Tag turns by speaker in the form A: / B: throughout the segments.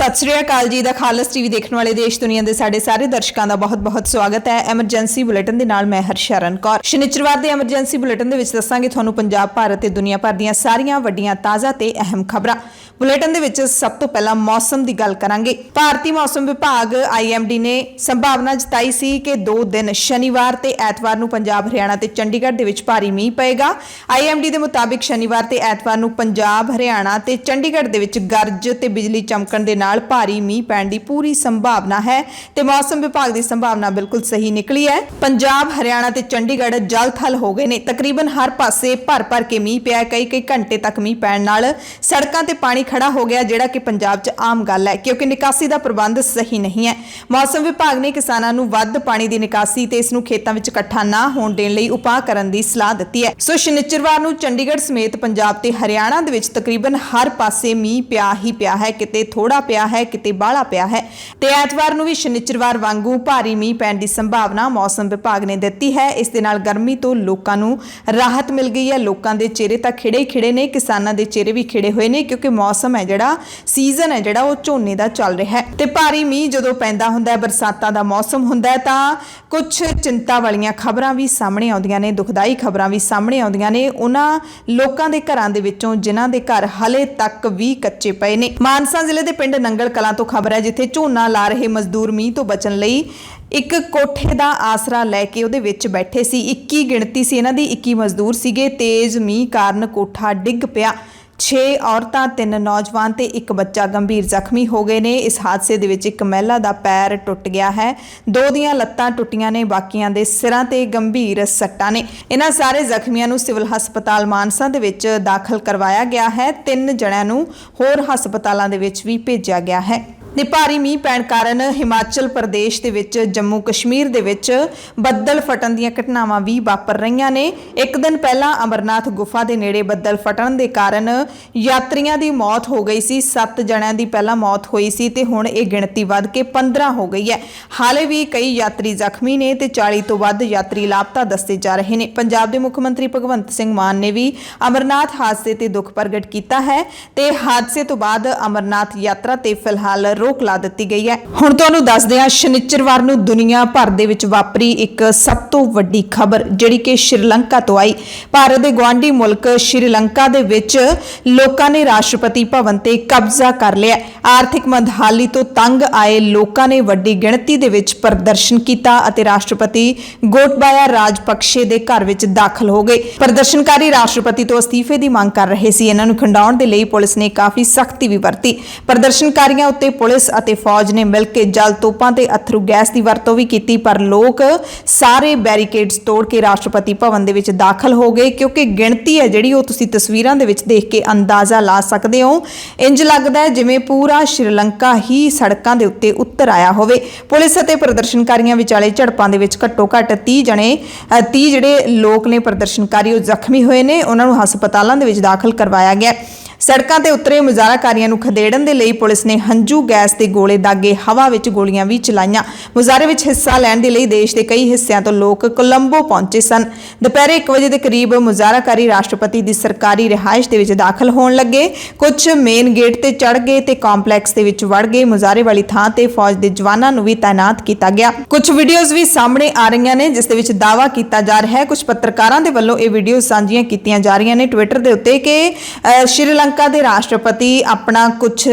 A: सत श्री अकाल जी दा खालस टीवी देखने वाले देश दुनिया के साडे सारे दर्शकों का बहुत बहुत स्वागत है। एमरजेंसी बुलेटिन दे नाल मैं हरशरण कौर। शनिचरवार दे एमरजेंसी बुलेटिन दे विच दस्सांगे तुहानूं पंजाब भारत ते दुनिया भर दीयां सारियां वड्डियां ताज़ा ते अहम खबरां। बुलेटिन दे विच सब तो पहला मौसम की गल करांगे। भारतीय मौसम विभाग IMD ने संभावना जताई सी कि 2 दिन शनिवार ते ऐतवार नूं पंजाब हरियाणा ते चंडीगढ़ दे विच भारी मींह पएगा। IMD दे मुताबिक शनिवार ते ऐतवार नूं पंजाब हरियाणा ते चंडीगढ़ दे विच गरज ते बिजली चमकण दे नाल भारी मींह पैण दी पूरी संभावना है ते मौसम विभाग की संभावना बिल्कुल सही निकली है। पंजाब हरियाणा ते चंडीगढ़ जल थल हो गए ने। तकरीबन हर पासे भर भर के मींह पिया। कई घंटे तक मींह पैण नाल सड़कां ते पानी खड़ा हो गया, जिहड़ा कि पंजाब च आम गल है क्योंकि निकासी का प्रबंध सही नहीं है। मौसम विभाग ने किसानां नूं वध पानी की निकासी ते इस नूं खेतां विच इकट्ठा ना होण देण लई उपाਅ करन दी सलाह दित्ती है। सो शनिचरवार नूं चंडीगढ़ समेत पंजाब ते हरियाणा दे विच तकरीबन हर पासे मींह पिया ही पिया है, किते थोड़ा पिया है, किते बाहला पिया है ते ऐतवार नूं भी शनिचरवार वांगू भारी मींह पैण दी संभावना मौसम विभाग ने दित्ती है। इस दे नाल गर्मी तो लोकां नूं राहत मिल गई है। लोकां दे चेहरे तां खिड़े ही खिड़े ने, किसानां दे चेहरे भी खिड़े होए ने क्योंकि मौसम है जिहड़ा सीजन है जिहड़ा वो झोने दा चल रहा है ते भारी मींह जदों पैंदा हुंदा है, बरसातां दा मौसम हुंदा है तां कुछ चिंता वालियां खबरां भी सामने आउंदियां ने, दुखदाई खबरां भी सामने आउंदियां ने उन्हां लोकां दे घरां दे विचों जिन्हां दे घर हले तक भी कच्चे पए ने। मानसा जिले दे पिंड नंगल कलां तो खबर है जिथे झोना ला रहे मजदूर मींह तो बचण लई एक कोठे का आसरा लैके उहदे विच बैठे सी। 21 गिणती सी इन्हां दी, 21 मजदूर सीगे। तेज मींह कारण कोठा डिग पिया। 6 औरतां 3 नौजवान ते एक बच्चा गंभीर जख्मी हो गए ने। इस हादसे दे विच एक महिला दा पैर टुट गया है, 2 दियां लत्तां टुटियां ने, बाकियां दे सिरां ते गंभीर सट्टां ने। इन्हां सारे जख्मियां नूं सिविल हस्पताल मानसा दे विच दाखल करवाया गया है। 3 जणिਆਂ नूं होर हस्पतालां दे विच भी भेजिया गया है। ते भारी मींह पैण कारण हिमाचल प्रदेश दे विच जम्मू कश्मीर दे विच ਬੱਦਲ फटण दीयां घटनावां भी वापर रहीआं ने। एक दिन पहला अमरनाथ गुफा दे नेड़े ਬੱਦਲ फटण दे कारण यात्रियों की मौत हो गई सी। 7 जणिਆਂ ਦੀ पहला मौत हुई सी ते हुण ये गिणती वध के 15 हो गई है। हाले भी कई यात्री जख्मी ने ते 40 तो वध यात्री लापता दस्से जा रहे हैं। पंजाब के मुख मंत्री भगवंत सिंह मान ने भी अमरनाथ हादसे ते दुख प्रगट किया है ते हादसे तो बाद अमरनाथ यात्रा ते फिलहाल रोक ला दी गई है। हुण तुहानूं दसदे हां शनिचरवार नूं दुनिया भर दे विच वापरी एक सब तो वड्डी खबर जिहड़ी कि श्रीलंका तो आई। भारत के गुआंढी मुल्क श्रीलंका दे विच लोकां ने राष्ट्रपति भवन ते कब्जा कर लिया। आर्थिक मंदहाली तो तंग आए लोकां ने वड्डी गिणती दे विच प्रदर्शन किया अते राष्ट्रपति गोटबाया राजपक्षे दे घर विच दाखल हो गए। प्रदर्शनकारी राष्ट्रपति तो अस्तीफे की मांग कर रहे सी। इन्हां नूं खंडाउण दे लई पुलिस ने काफ़ी सख्ती भी वरती। प्रदर्शनकारियों उत्ते पुलिस अते फौज ने मिल के जल तोपां ते अथरू गैस की वरतों भी की, पर लोग सारे बैरीकेड्स तोड़ के राष्ट्रपति भवन दे विच दाखल हो गए क्योंकि गिणती है जिहड़ी वो तुसीं तस्वीरां दे विच देख के अंदाजा ला सकते हो। इंज लगदा है जिवें पूरा श्रीलंका ही सड़कां दे उत्ते उतर आया होवे। पुलिस अते प्रदर्शनकारियों विचाले झड़पां दे विच घट्टो घट्ट 30 जिहड़े लोग ने प्रदर्शनकारी जख्मी होए ने, उन्हां नूं हस्पतालां दे विच दाखल करवाया गया। सड़कों ते उतरे मुजाहराकारियों नूं खदेड़न दे लई पुलिस ने हंझू गैस के गोले दागे, हवा विच गोलियां भी चलाईयां। मुजाहरे विच हिस्सा लैण दे लई देश के कई हिस्सों तो लोग कोलंबो पहुंचे सन। दोपहर 1 बजे के करीब मुजाहराकारी राष्ट्रपति की सरकारी रिहाइश दे विच दाखल होण लगे। कुछ मेन गेट ते चढ़ गए ते कॉम्पलैक्स दे विच वड़ गए। मुजाहरे वाली थां ते फौज के जवानां नूं भी तैनात किया गया। कुछ वीडियोज़ भी सामने आ रही ने जिस दे विच दावा किया जा रहा है, कुछ पत्रकारां दे वल्लों ये वीडियो साझीआं कीतीआं जा रही ने ट्विटर के उत्ते कि श्रीलंका के राष्ट्रपति अपना कुछ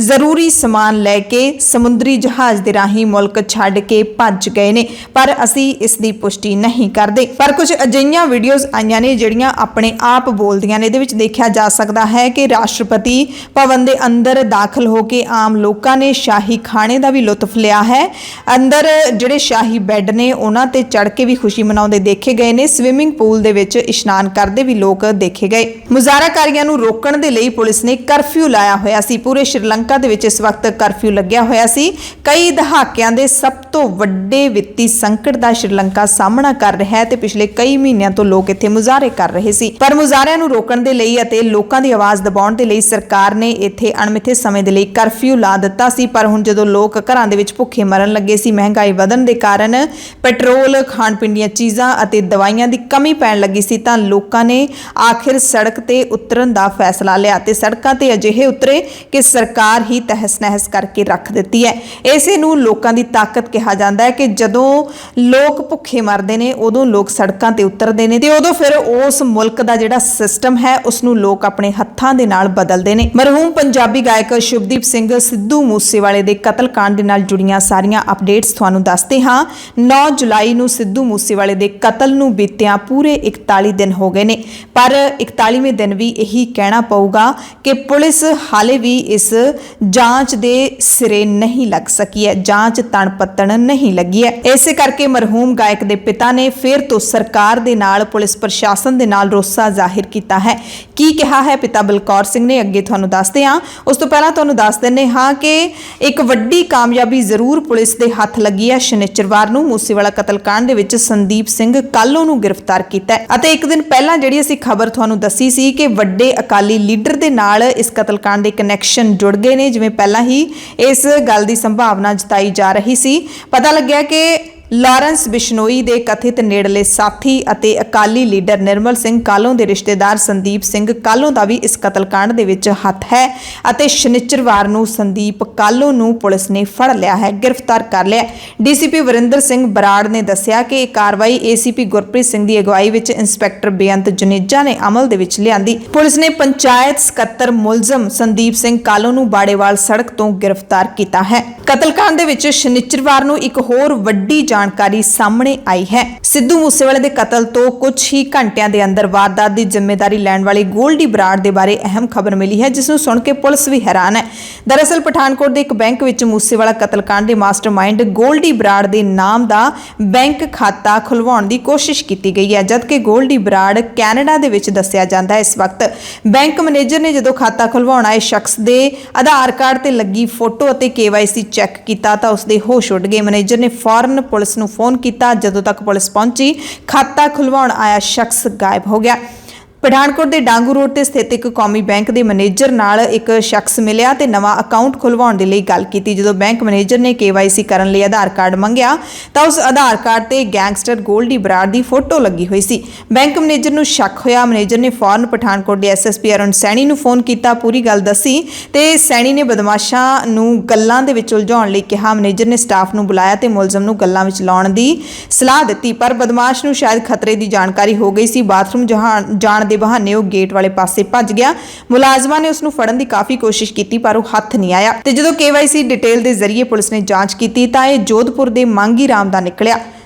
A: जरूरी समान लैके समुद्री जहाज के राही मुल्क छड्ड के भज गए ने, पर असी इसकी पुष्टि नहीं करते। पर कुछ अजिहियां वीडियोज़ आईयां ने जिहड़ियां अपने आप बोलदियां ने। इहदे विच देखा जा सकता है कि राष्ट्रपति भवन के अंदर दाखिल होके आम लोगों ने शाही खाने का भी लुत्फ लिया है। अंदर जिहड़े शाही बैड ने उन्हां ते चढ़ के भी खुशी मनाउंदे देखे गए ने। स्विमिंग पूल दे विच इशनान करते भी लोग देखे गए। मुजाहराकारियों नूं रोकण दे लई पुलिस ने करफ्यू लाया होया सी। पूरे श्रीलंका दे विच इस वक्त करफ्यू लग्या होया सी। कई दहाकियां दे सब तो वड्डे वित्ती संकट का श्रीलंका सामना कर रहा है ते पिछले कई महीनों तो लोग इत्थे मुजाहरे कर रहे सी, पर मुजाहरिਆਂ ਨੂੰ रोकण दे लई अते लोकां दी आवाज़ दबाउण दे लई सरकार ने इत्थे अणमिथे समय दे लई करफ्यू ला दित्ता सी। पर हुण जदों लोग घरां दे विच भुखे मरन लगे सी, महंगाई वधण दे कारण पेट्रोल, खाण पीण दीआं चीज़ां अते दवाइयां दी कमी पैण लगी सी, तां लोकां ने आखिर सड़क ते उतरन दा फैसला ਲਿਆ ਤੇ ਸੜਕਾਂ ਤੇ ਅਜਿਹੇ ਉਤਰੇ ਕਿ ਸਰਕਾਰ ਹੀ ਤਹਿਸ-ਨਹਿਸ ਕਰਕੇ ਰੱਖ ਦਿੱਤੀ ਹੈ। ਇਸੇ ਨੂੰ ਲੋਕਾਂ ਦੀ ਤਾਕਤ ਕਿਹਾ ਜਾਂਦਾ ਹੈ ਕਿ ਜਦੋਂ ਲੋਕ ਭੁੱਖੇ ਮਰਦੇ ਨੇ ਉਦੋਂ ਲੋਕ ਸੜਕਾਂ ਤੇ ਉਤਰਦੇ ਨੇ ਤੇ ਉਦੋਂ ਫਿਰ ਉਸ ਮੁਲਕ ਦਾ ਜਿਹੜਾ ਸਿਸਟਮ ਹੈ ਉਸ ਨੂੰ ਲੋਕ ਆਪਣੇ ਹੱਥਾਂ ਦੇ ਨਾਲ ਬਦਲਦੇ ਨੇ। ਮਰਹੂਮ ਪੰਜਾਬੀ ਗਾਇਕ ਸ਼ੁਭਦੀਪ ਸਿੰਘ ਸਿੱਧੂ ਮੂਸੇਵਾਲੇ ਦੇ ਕਤਲकांड ਦੇ ਨਾਲ ਜੁੜੀਆਂ ਸਾਰੀਆਂ ਅਪਡੇਟਸ ਤੁਹਾਨੂੰ ਦੱਸਦੇ ਹਾਂ। 9 ਜੁਲਾਈ ਨੂੰ ਸਿੱਧੂ ਮੂਸੇਵਾਲੇ ਦੇ ਕਤਲ ਨੂੰ ਬੀਤਿਆਂ ਪੂਰੇ 41 ਦਿਨ ਹੋ ਗਏ ਨੇ, ਪਰ 41ਵੇਂ ਦਿਨ ਵੀ ਇਹੀ ਕਹਿਣਾ ਪਊਗਾ ਕਿ ਪੁਲਿਸ ਹਾਲੇ ਵੀ ਇਸ ਜਾਂਚ ਦੇ ਸਿਰੇ ਨਹੀਂ ਲੱਗ ਸਕੀ ਹੈ, ਜਾਂਚ ਤਣਪੱਤਣ ਨਹੀਂ ਲੱਗੀ ਹੈ। ਇਸੇ ਕਰਕੇ ਮਰਹੂਮ ਗਾਇਕ ਦੇ ਪਿਤਾ ਨੇ ਫਿਰ ਤੋਂ ਸਰਕਾਰ ਦੇ ਨਾਲ, ਪੁਲਿਸ ਪ੍ਰਸ਼ਾਸਨ ਦੇ ਨਾਲ ਰੋਸਾ ਜ਼ਾਹਿਰ ਕੀਤਾ ਹੈ। ਕੀ ਕਿਹਾ ਹੈ ਪਿਤਾ ਬਲਕੌਰ ਸਿੰਘ ਨੇ, ਅੱਗੇ ਤੁਹਾਨੂੰ ਦੱਸਦੇ ਹਾਂ। ਉਸ ਤੋਂ ਪਹਿਲਾਂ ਤੁਹਾਨੂੰ ਦੱਸ ਦਿੰਦੇ ਹਾਂ ਕਿ ਇੱਕ ਵੱਡੀ ਕਾਮਯਾਬੀ ਜ਼ਰੂਰ ਪੁਲਿਸ ਦੇ ਹੱਥ ਲੱਗੀ ਹੈ। ਸ਼ਨੀਚਰਵਾਰ ਨੂੰ ਮੂਸੇਵਾਲਾ ਕਤਲकांड ਦੇ ਵਿੱਚ ਸੰਦੀਪ ਸਿੰਘ ਕਾਲੋ ਨੂੰ ਗ੍ਰਿਫਤਾਰ ਕੀਤਾ ਹੈ ਅਤੇ ਇੱਕ ਦਿਨ ਪਹਿਲਾਂ ਜਿਹੜੀ ਅਸੀਂ ਖਬਰ ਤੁਹਾਨੂੰ ਦੱਸੀ ਸੀ ਕਿ ਵੱਡੇ ਅਕਾਲੀ ਲੀਡਰ ਦੇ ਨਾਲ ਇਸ ਕਤਲकांड ਦੇ ਕਨੈਕਸ਼ਨ ਜੁੜ ਗਏ ਨੇ, ਜਿਵੇਂ ਪਹਿਲਾਂ ਹੀ ਇਸ ਗੱਲ ਦੀ ਸੰਭਾਵਨਾ ਜਤਾਈ ਜਾ ਰਹੀ ਸੀ। ਪਤਾ ਲੱਗਿਆ ਕਿ ਲਾਰੈਂਸ ਬਿਸ਼ਨੋਈ ਦੇ ਕਥਿਤ ਨੇੜਲੇ ਸਾਥੀ ਅਤੇ ਅਕਾਲੀ ਲੀਡਰ ਨਿਰਮਲ ਸਿੰਘ ਕਾਲੋਂ ਦੇ ਰਿਸ਼ਤੇਦਾਰ ਸੰਦੀਪ ਸਿੰਘ ਕਾਲੋਂ ਦਾ ਵੀ ਇਸ ਕਤਲकांड ਦੇ ਵਿੱਚ ਹੱਥ ਹੈ ਅਤੇ ਸ਼ਨੀਚਰਵਾਰ ਨੂੰ ਸੰਦੀਪ ਕਾਲੋਂ ਨੂੰ ਪੁਲਿਸ ਨੇ ਫੜ ਲਿਆ ਹੈ, ਗ੍ਰਿਫਤਾਰ ਕਰ ਲਿਆ। ਡੀਸੀਪੀ ਵਰਿੰਦਰ ਸਿੰਘ ਬਰਾੜ ਨੇ ਦੱਸਿਆ ਕਿ ਇਹ ਕਾਰਵਾਈ ਏਸੀਪੀ ਗੁਰਪ੍ਰੀਤ ਸਿੰਘ ਦੀ ਅਗਵਾਈ ਵਿੱਚ ਇੰਸਪੈਕਟਰ ਬੇਅੰਤ ਜੁਨੇਜਾ ਨੇ ਅਮਲ ਦੇ ਵਿੱਚ ਲਿਆਂਦੀ। ਪੁਲਿਸ ਨੇ ਪੰਚਾਇਤ ਸਕੱਤਰ ਮੁਲਜ਼ਮ ਸੰਦੀਪ ਸਿੰਘ ਕਾਲੋਂ ਨੂੰ ਬਾੜੇਵਾਲ ਸੜਕ ਤੋਂ ਗ੍ਰਿਫਤਾਰ ਕੀਤਾ ਹੈ। ਕਤਲकांड ਦੇ ਵਿੱਚ ਸ਼ਨੀਚਰਵਾਰ ਨੂੰ ਇੱਕ ਹੋਰ ਵੱਡੀ ਜਾਣਕਾਰੀ ਸਾਹਮਣੇ ਆਈ ਹੈ। ਸਿੱਧੂ ਮੂਸੇਵਾਲੇ ਦੇ ਕਤਲ ਤੋਂ ਕੁਝ ਹੀ ਘੰਟਿਆਂ ਦੇ ਅੰਦਰ ਵਾਰਦਾਤ ਦੀ ਜ਼ਿੰਮੇਵਾਰੀ ਲੈਣ ਵਾਲੀ ਗੋਲਡੀ ਬਰਾੜ ਦੇ ਬਾਰੇ ਅਹਿਮ ਖਬਰ ਮਿਲੀ ਹੈ, ਜਿਸ ਨੂੰ ਸੁਣ ਕੇ ਪੁਲਿਸ ਵੀ ਹੈਰਾਨ ਹੈ। ਦਰਅਸਲ ਪਠਾਨਕੋਟ ਦੇ ਇੱਕ ਬੈਂਕ ਵਿੱਚ ਮੂਸੇਵਾਲਾ ਕਤਲकांड ਦੇ ਮਾਸਟਰਮਾਈਂਡ ਗੋਲਡੀ ਬਰਾੜ ਦੇ ਨਾਮ ਦਾ ਬੈਂਕ ਖਾਤਾ ਖੁਲਵਾਉਣ ਦੀ ਕੋਸ਼ਿਸ਼ ਕੀਤੀ ਗਈ ਹੈ, ਜਦਕਿ ਗੋਲਡੀ ਬਰਾੜ ਕੈਨੇਡਾ ਦੇ ਵਿੱਚ ਦੱਸਿਆ ਜਾਂਦਾ ਹੈ। ਇਸ ਵਕਤ ਬੈਂਕ ਮੈਨੇਜਰ ਨੇ ਜਦੋਂ ਖਾਤਾ ਖੁਲਵਾਉਣ ਆਏ ਸ਼ਖਸ ਦੇ ਆਧਾਰ ਕਾਰਡ ਤੇ ਲੱਗੀ ਫੋਟੋ ਅਤੇ KYC ਚੈੱਕ ਕੀਤਾ ਤਾਂ ਉਸਦੇ ਹੋਸ਼ ਉੱਡ ਗਏ। ਮੈਨੇਜਰ ਨੇ ਫੌਰਨ ਪੁਲਿਸ ਨੂੰ ਫੋਨ ਕੀਤਾ। ਜਦੋਂ ਤੱਕ ਪੁਲਿਸ ਪਹੁੰਚੀ, ਖਾਤਾ ਖੁਲਵਾਉਣ ਆਇਆ ਸ਼ਖਸ ਗਾਇਬ ਹੋ ਗਿਆ। ਪਠਾਨਕੋਟ ਦੇ ਡਾਂਗੂ ਰੋਡ ਤੇ ਸਥਿਤ ਇੱਕ ਕੌਮੀ ਬੈਂਕ ਦੇ ਮੈਨੇਜਰ ਨਾਲ ਇੱਕ ਸ਼ਖਸ ਮਿਲਿਆ ਤੇ ਨਵਾਂ ਅਕਾਊਂਟ ਖੁਲਵਾਉਣ ਦੇ ਲਈ ਗੱਲ ਕੀਤੀ। ਜਦੋਂ ਬੈਂਕ ਮੈਨੇਜਰ ਨੇ KYC ਕਰਨ ਲਈ ਆਧਾਰ ਕਾਰਡ ਮੰਗਿਆ ਤਾਂ ਉਸ ਆਧਾਰ ਕਾਰਡ ਤੇ ਗੈਂਗਸਟਰ ਗੋਲਡੀ ਬਰਾੜ ਦੀ ਫੋਟੋ ਲੱਗੀ ਹੋਈ ਸੀ। ਬੈਂਕ ਮੈਨੇਜਰ ਨੂੰ ਸ਼ੱਕ ਹੋਇਆ। ਮੈਨੇਜਰ ਨੇ ਫੌਰਨ ਪਠਾਨਕੋਟ ਦੇ SSP ਅਰੁਣ ਸੈਣੀ ਨੂੰ ਫੋਨ ਕੀਤਾ, ਪੂਰੀ ਗੱਲ ਦੱਸੀ ਤੇ ਸੈਣੀ ਨੇ ਬਦਮਾਸ਼ਾਂ ਨੂੰ ਗੱਲਾਂ ਦੇ ਵਿੱਚ ਉਲਝਾਉਣ ਲਈ ਕਿਹਾ। ਮੈਨੇਜਰ ਨੇ ਸਟਾਫ ਨੂੰ ਬੁਲਾਇਆ ਤੇ ਮੁਲਜ਼ਮ ਨੂੰ ਗੱਲਾਂ ਵਿੱਚ ਲਾਉਣ ਦੀ ਸਲਾਹ ਦਿੱਤੀ, ਪਰ ਬਦਮਾਸ਼ ਨੂੰ ਸ਼ਾਇਦ ਖਤਰੇ ਦੀ ਜਾਣਕਾਰੀ ਹੋ ਗਈ ਸੀ। ਬਾਥਰੂਮ ਜਾਣ ਦੇ ਬਹਾਨੇ ਉਹ ਗੇਟ ਵਾਲੇ ਪਾਸੇ ਭੱਜ ਗਿਆ। ਮੁਲਾਜ਼ਮਾਂ ਨੇ ਉਸ ਨੂੰ ਫੜਨ ਦੀ ਕਾਫੀ ਕੋਸ਼ਿਸ਼ ਕੀਤੀ ਪਰ ਉਹ ਹੱਥ ਨਹੀਂ ਆਇਆ ਤੇ ਜਦੋਂ KYC ਡਿਟੇਲ ਦੇ ਜ਼ਰੀਏ ਪੁਲਿਸ ਨੇ ਜਾਂਚ ਕੀਤੀ ਤਾਂ ਇਹ ਜੋਧਪੁਰ ਦੇ ਮੰਗੀ ਰਾਮ ਦਾ ਨਿਕਲਿਆ।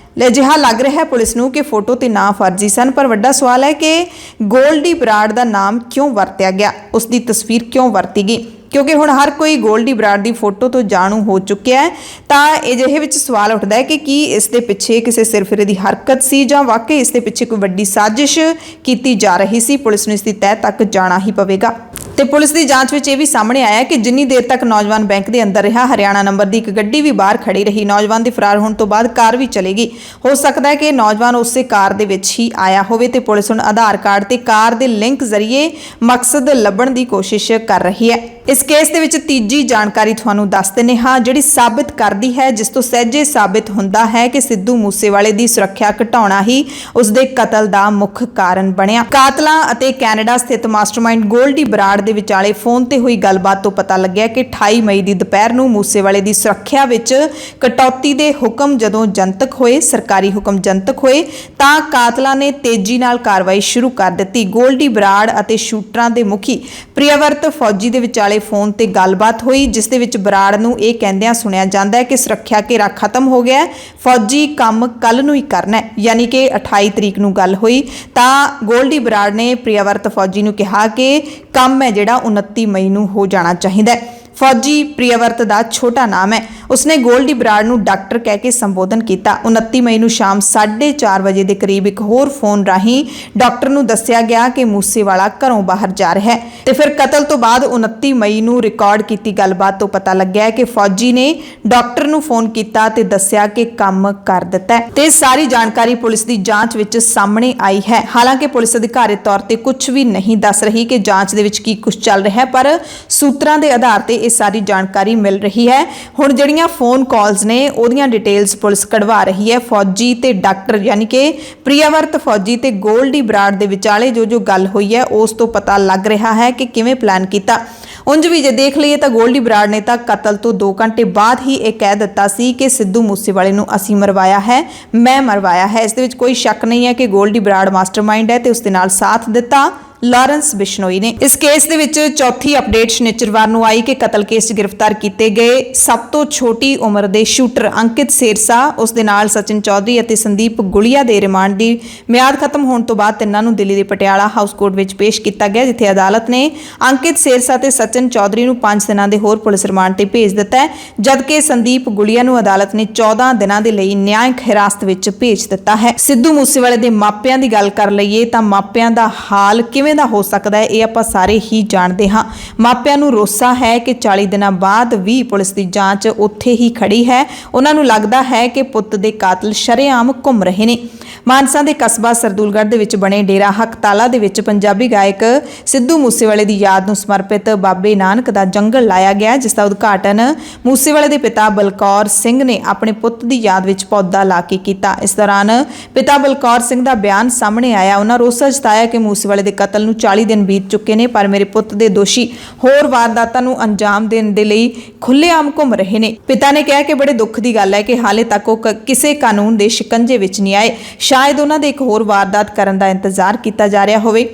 A: ਅਜਿਹਾ ਲੱਗ ਰਿਹਾ ਹੈ ਪੁਲਿਸ ਨੂੰ ਕਿ ਫੋਟੋ ਤੇ ਨਾਂ ਫਰਜ਼ੀ ਸਨ, ਪਰ ਵੱਡਾ ਸਵਾਲ ਹੈ ਕਿ ਗੋਲਡੀ ਬਰਾੜ ਦਾ ਨਾਮ ਕਿਉਂ ਵਰਤਿਆ ਗਿਆ, ਉਸ ਦੀ ਤਸਵੀਰ ਕਿਉਂ ਵਰਤੀ ਗਈ, ਕਿਉਂਕਿ ਹੁਣ ਹਰ ਕੋਈ ਗੋਲਡੀ ਬਰਾੜ ਦੀ ਫੋਟੋ ਤੋਂ ਜਾਣੂ ਹੋ ਚੁੱਕਿਆ ਹੈ। ਤਾਂ ਅਜਿਹੇ ਵਿੱਚ ਸਵਾਲ ਉੱਠਦਾ ਹੈ ਕਿ ਕੀ ਇਸ ਦੇ ਪਿੱਛੇ ਕਿਸੇ ਸਿਰਫਿਰੇ ਦੀ ਹਰਕਤ ਸੀ ਜਾਂ ਵਾਕਈ ਇਸ ਦੇ ਪਿੱਛੇ ਕੋਈ ਵੱਡੀ ਸਾਜ਼ਿਸ਼ ਕੀਤੀ ਜਾ ਰਹੀ ਸੀ। ਪੁਲਿਸ ਨੂੰ ਇਸ ਦੀ ਤਹਿ ਤੱਕ ਜਾਣਾ ਹੀ ਪਵੇਗਾ। ਤੇ ਪੁਲਿਸ ਦੀ ਜਾਂਚ ਵਿੱਚ ਇਹ ਵੀ ਸਾਹਮਣੇ ਆਇਆ ਕਿ ਜਿੰਨੀ ਦੇਰ ਤੱਕ ਨੌਜਵਾਨ ਬੈਂਕ ਦੇ ਅੰਦਰ ਰਿਹਾ, ਹਰਿਆਣਾ ਨੰਬਰ ਦੀ ਇੱਕ ਗੱਡੀ ਵੀ ਬਾਹਰ ਖੜੀ ਰਹੀ। ਨੌਜਵਾਨ ਦੇ ਫਰਾਰ ਹੋਣ ਤੋਂ ਬਾਅਦ ਕਾਰ ਵੀ ਚਲੇਗੀ। ਹੋ ਸਕਦਾ ਹੈ ਕਿ ਨੌਜਵਾਨ ਉਸੇ ਕਾਰ ਦੇ ਵਿੱਚ ਹੀ ਆਇਆ ਹੋਵੇ ਤੇ ਪੁਲਿਸ ਹੁਣ ਆਧਾਰ ਕਾਰਡ ਤੇ ਕਾਰ ਦੇ ਲਿੰਕ ਜ਼ਰੀਏ ਮਕਸਦ ਲੱਭਣ ਦੀ ਕੋਸ਼ਿਸ਼ ਕਰ ਰਹੀ ਹੈ। ਇਸ ਕੇਸ ਦੇ ਵਿੱਚ ਤੀਜੀ ਜਾਣਕਾਰੀ ਤੁਹਾਨੂੰ ਦੱਸ ਦਿੰਦੇ ਹਾਂ, ਜਿਹੜੀ ਸਾਬਿਤ ਕਰਦੀ ਹੈ, ਜਿਸ ਤੋਂ ਸਹਿਜੇ ਸਾਬਿਤ ਹੁੰਦਾ ਹੈ ਕਿ ਸਿੱਧੂ ਮੂਸੇਵਾਲੇ ਦੀ ਸੁਰੱਖਿਆ ਘਟਾਉਣਾ ਹੀ ਉਸ ਦੇ ਕਤਲ ਦਾ ਮੁੱਖ ਕਾਰਨ ਬਣਿਆ। ਕਾਤਲਾਂ ਅਤੇ ਕੈਨੇਡਾ ਸਥਿਤ ਮਾਸਟਰਮਾਈਂਡ ਗੋਲਡੀ ਬਰਾੜ ਦੇ ਵਿਚਾਲੇ ਫੋਨ ਤੇ ਹੋਈ ਗੱਲਬਾਤ ਤੋਂ ਪਤਾ ਲੱਗਿਆ ਕਿ 28 ਮਈ ਦੀ ਦੁਪਹਿਰ ਨੂੰ ਮੂਸੇਵਾਲੇ ਦੀ ਸੁਰੱਖਿਆ ਵਿੱਚ ਕਟੌਤੀ ਦੇ ਹੁਕਮ ਜਦੋਂ ਜਨਤਕ ਹੋਏ, ਸਰਕਾਰੀ ਹੁਕਮ ਜਨਤਕ ਹੋਏ, ਤਾਂ ਕਾਤਲਾਂ ਨੇ ਤੇਜ਼ੀ ਨਾਲ ਕਾਰਵਾਈ ਸ਼ੁਰੂ ਕਰ ਦਿੱਤੀ। ਗੋਲਡੀ ਬਰਾੜ ਅਤੇ ਸ਼ੂਟਰਾਂ ਦੇ ਮੁਖੀ ਪ੍ਰਿਆਵਰਤ ਫੌਜੀ ਦੇ ਵਿਚਾਲੇ ਫੋਨ ਤੇ ਗੱਲਬਾਤ ਹੋਈ, ਜਿਸ ਦੇ ਵਿੱਚ ਬਰਾੜ ਨੂੰ ਇਹ ਕਹਿੰਦਿਆਂ ਸੁਣਿਆ ਜਾਂਦਾ ਹੈ ਕਿ ਸੁਰੱਖਿਆ ਘੇਰਾ ਖਤਮ ਹੋ ਗਿਆ, ਫੌਜੀ ਕੰਮ ਕੱਲ ਨੂੰ ਹੀ ਕਰਨਾ ਹੈ। ਯਾਨੀ ਕਿ 28 ਤਰੀਕ ਨੂੰ ਗੱਲ ਹੋਈ ਤਾਂ ਗੋਲਡੀ ਬਰਾੜ ਨੇ ਪ੍ਰਿਆਵਰਤ ਫੌਜੀ ਨੂੰ ਕਿਹਾ ਕਿ ਕੰਮ ਹੈ ਜਿਹੜਾ 29 ਮਈ ਨੂੰ ਹੋ ਜਾਣਾ ਚਾਹੀਦਾ ਹੈ। ਫੌਜੀ ਪ੍ਰਿਆਵਰਤ ਦਾ ਛੋਟਾ ਨਾਮ ਹੈ। ਉਸਨੇ ਗੋਲਡੀ ਬਰਾੜ ਨੂੰ ਡਾਕਟਰ ਕਹਿ ਕੇ ਸੰਬੋਧਨ ਕੀਤਾ। 29 ਮਈ ਨੂੰ ਸ਼ਾਮ 4:30 ਵਜੇ ਦੇ ਕਰੀਬ ਇੱਕ ਹੋਰ ਫੋਨ ਰਾਹੀਂ ਡਾਕਟਰ ਨੂੰ ਦੱਸਿਆ ਗਿਆ ਕਿ ਮੂਸੇਵਾਲਾ ਘਰੋਂ ਬਾਹਰ ਜਾ ਰਿਹਾ ਹੈ ਤੇ ਫਿਰ ਕਤਲ ਤੋਂ ਬਾਅਦ 29 ਮਈ ਨੂੰ ਰਿਕਾਰਡ ਕੀਤੀ ਗੱਲਬਾਤ ਤੋਂ ਪਤਾ ਲੱਗਿਆ ਕਿ ਫੌਜੀ ਨੇ ਡਾਕਟਰ ਨੂੰ ਫੋਨ ਕੀਤਾ ਤੇ ਦੱਸਿਆ ਕਿ ਕੰਮ ਕਰ ਦਿੱਤਾ ਹੈ ਤੇ ਸਾਰੀ ਜਾਣਕਾਰੀ ਪੁਲਿਸ ਦੀ ਜਾਂਚ ਵਿੱਚ ਸਾਹਮਣੇ ਆਈ ਹੈ। ਹਾਲਾਂਕਿ ਪੁਲਿਸ ਅਧਿਕਾਰੀ ਤੌਰ ਤੇ ਕੁਝ ਵੀ ਨਹੀਂ ਦੱਸ ਰਹੀ ਕਿ ਜਾਂਚ ਦੇ ਵਿੱਚ ਕੀ ਕੁਝ ਚੱਲ ਰਿਹਾ ਹੈ, ਪਰ ਸੂਤਰਾਂ ਦੇ ਆਧਾਰ ਤੇ ਇਹ ਸਾਰੀ ਜਾਣਕਾਰੀ ਮਿਲ ਰਹੀ ਹੈ। ਹੁਣ ਜਿਹੜੀਆਂ ਜਿਹੜੀਆਂ ਫੋਨ ਕਾਲਸ ਨੇ ਉਹਦੀਆਂ ਡਿਟੇਲਸ ਪੁਲਿਸ ਕਢਵਾ ਰਹੀ ਹੈ। ਫੌਜੀ ਤੇ ਡਾਕਟਰ ਯਾਨੀ ਕਿ ਪ੍ਰਿਆਵਰਤ ਫੌਜੀ ਤੇ ਗੋਲਡੀ ਬਰਾੜ ਦੇ ਵਿਚਾਲੇ ਜੋ ਗੱਲ ਹੋਈ ਹੈ ਉਸ ਤੋਂ ਪਤਾ ਲੱਗ ਰਿਹਾ ਹੈ ਕਿ ਕਿਵੇਂ ਪਲਾਨ ਕੀਤਾ। ਉਂਝ ਵੀ ਜੇ ਦੇਖ ਲਈਏ ਤਾਂ ਗੋਲਡੀ ਬਰਾੜ ਨੇ ਤਾਂ ਕਤਲ ਤੋਂ 2 ਘੰਟੇ ਬਾਅਦ ਹੀ ਇਹ ਕਹਿ ਦਿੱਤਾ ਸੀ ਕਿ ਸਿੱਧੂ ਮੂਸੇਵਾਲੇ ਨੂੰ ਅਸੀਂ ਮਰਵਾਇਆ ਹੈ, ਮੈਂ ਮਰਵਾਇਆ ਹੈ। ਇਸ ਦੇ ਵਿੱਚ ਕੋਈ ਸ਼ੱਕ ਨਹੀਂ ਹੈ ਕਿ ਗੋਲਡੀ ਬਰਾੜ ਮਾਸਟਰਮਾਈਂਡ ਹੈ ਤੇ ਉਸ ਦੇ ਨਾਲ ਸਾਥ ਦਿੱਤਾ ਲਾਰੈਂਸ ਬਿਸ਼ਨੋਈ ਨੇ। ਇਸ ਕੇਸ ਦੇ ਵਿੱਚ ਚੌਥੀ ਅਪਡੇਟ ਸ਼ਨੀਚਰਵਾਰ ਨੂੰ ਆਈ ਕਿ ਕਤਲ ਕੇਸ 'ਚ ਗ੍ਰਿਫਤਾਰ ਕੀਤੇ ਗਏ ਸਭ ਤੋਂ ਛੋਟੀ ਉਮਰ ਦੇ ਸ਼ੂਟਰ ਅੰਕਿਤ ਸੇਰਸਾ, ਉਸ ਦੇ ਨਾਲ ਸਚਿਨ ਚੌਧਰੀ ਅਤੇ ਸੰਦੀਪ ਗੁਲੀਆ ਦੇ ਰਿਮਾਂਡ ਦੀ ਮਿਆਦ ਖਤਮ ਹੋਣ ਤੋਂ ਬਾਅਦ ਤਿੰਨਾਂ ਨੂੰ ਦਿੱਲੀ ਦੇ ਪਟਿਆਲਾ ਹਾਊਸ ਕੋਰਟ ਵਿੱਚ ਪੇਸ਼ ਕੀਤਾ ਗਿਆ, ਜਿੱਥੇ ਅਦਾਲਤ ਨੇ ਅੰਕਿਤ ਸੇਰਸਾ ਤੇ ਸਚਿਨ ਚੌਧਰੀ ਨੂੰ 5 ਦਿਨਾਂ ਦੇ ਹੋਰ ਪੁਲਿਸ ਰਿਮਾਂਡ ਤੇ ਭੇਜ ਦਿੱਤਾ ਹੈ, ਜਦਕਿ ਸੰਦੀਪ ਗੁਲੀਆ ਨੂੰ ਅਦਾਲਤ ਨੇ 14 ਦਿਨਾਂ ਦੇ ਲਈ ਨਿਆਂਇਕ ਹਿਰਾਸਤ ਵਿੱਚ ਭੇਜ ਦਿੱਤਾ ਹੈ। ਸਿੱਧੂ ਮੂਸੇਵਾਲੇ ਦੇ ਮਾਪਿਆਂ ਦੀ ਗੱਲ ਕਰ ਲਈਏ ਤਾਂ ਮਾਪਿਆਂ ਦਾ ਹਾਲ ਕਿਵੇਂ ਦਾ ਹੋ ਸਕਦਾ ਹੈ ਇਹ ਆਪਾਂ ਸਾਰੇ ਹੀ ਜਾਣਦੇ ਹਾਂ। ਮਾਪਿਆਂ ਨੂੰ ਰੋਸਾ ਹੈ ਕਿ 40 ਦਿਨਾਂ ਬਾਅਦ ਵੀ ਪੁਲਿਸ ਦੀ ਜਾਂਚ ਉੱਥੇ ਹੀ ਖੜੀ ਹੈ। ਉਹਨਾਂ ਨੂੰ ਲੱਗਦਾ ਹੈ ਕਿ ਪੁੱਤ ਦੇ ਕਾਤਲ ਸ਼ਰੇਆਮ ਘੁੰਮ ਰਹੇ ਨੇ। ਮਾਨਸਾ ਦੇ ਕਸਬਾ ਸਰਦੂਲਗੜ੍ਹ ਦੇ ਵਿੱਚ ਬਣੇ ਡੇਰਾ ਹਕਤਾਲਾ ਦੇ ਵਿੱਚ ਪੰਜਾਬੀ ਗਾਇਕ ਸਿੱਧੂ ਮੂਸੇਵਾਲੇ ਦੀ ਯਾਦ ਨੂੰ ਸਮਰਪਿਤ ਬਾਬੇ ਨਾਨਕ ਦਾ ਜੰਗਲ ਲਾਇਆ ਗਿਆ, ਜਿਸ ਦਾ ਉਦਘਾਟਨ ਮੂਸੇਵਾਲੇ ਦੇ ਪਿਤਾ ਬਲਕੌਰ ਸਿੰਘ ਨੇ ਆਪਣੇ ਪੁੱਤ ਦੀ ਯਾਦ ਵਿੱਚ ਪੌਦਾ ਲਾ ਕੇ ਕੀਤਾ। ਇਸ ਦੌਰਾਨ ਪਿਤਾ ਬਲਕੌਰ ਸਿੰਘ ਦਾ ਬਿਆਨ ਸਾਹਮਣੇ ਆਇਆ। ਉਹਨਾਂ ਰੋਸਾ ਜਤਾਇਆ ਕਿ ਮੂਸੇਵਾਲੇ ਦੇ ਕਤਲ ਨੂੰ 40 ਦਿਨ ਬੀਤ ਚੁੱਕੇ ਨੇ, ਪਰ ਮੇਰੇ ਪੁੱਤ ਦੇ ਦੋਸ਼ੀ ਹੋਰ ਵਾਰਦਾਤਾਂ ਨੂੰ ਅੰਜਾਮ ਦੇਣ ਦੇ ਲਈ ਖੁੱਲ੍ਹੇਆਮ ਘੁੰਮ ਰਹੇ ਨੇ। ਪਿਤਾ ਨੇ ਕਿਹਾ ਕਿ ਬੜੇ ਦੁੱਖ ਦੀ ਗੱਲ ਹੈ ਕਿ ਹਾਲੇ ਤੱਕ ਉਹ ਕਿਸੇ ਕਾਨੂੰਨ ਦੇ ਸ਼ਿਕੰਜੇ ਵਿੱਚ ਨਹੀਂ ਆਏ। ਸ਼ਾਇਦ ਉਹਨਾਂ ਦੇ ਇੱਕ ਹੋਰ ਵਾਰਦਾਤ ਕਰਨ ਦਾ ਇੰਤਜ਼ਾਰ ਕੀਤਾ ਜਾ ਰਿਹਾ ਹੋਵੇ।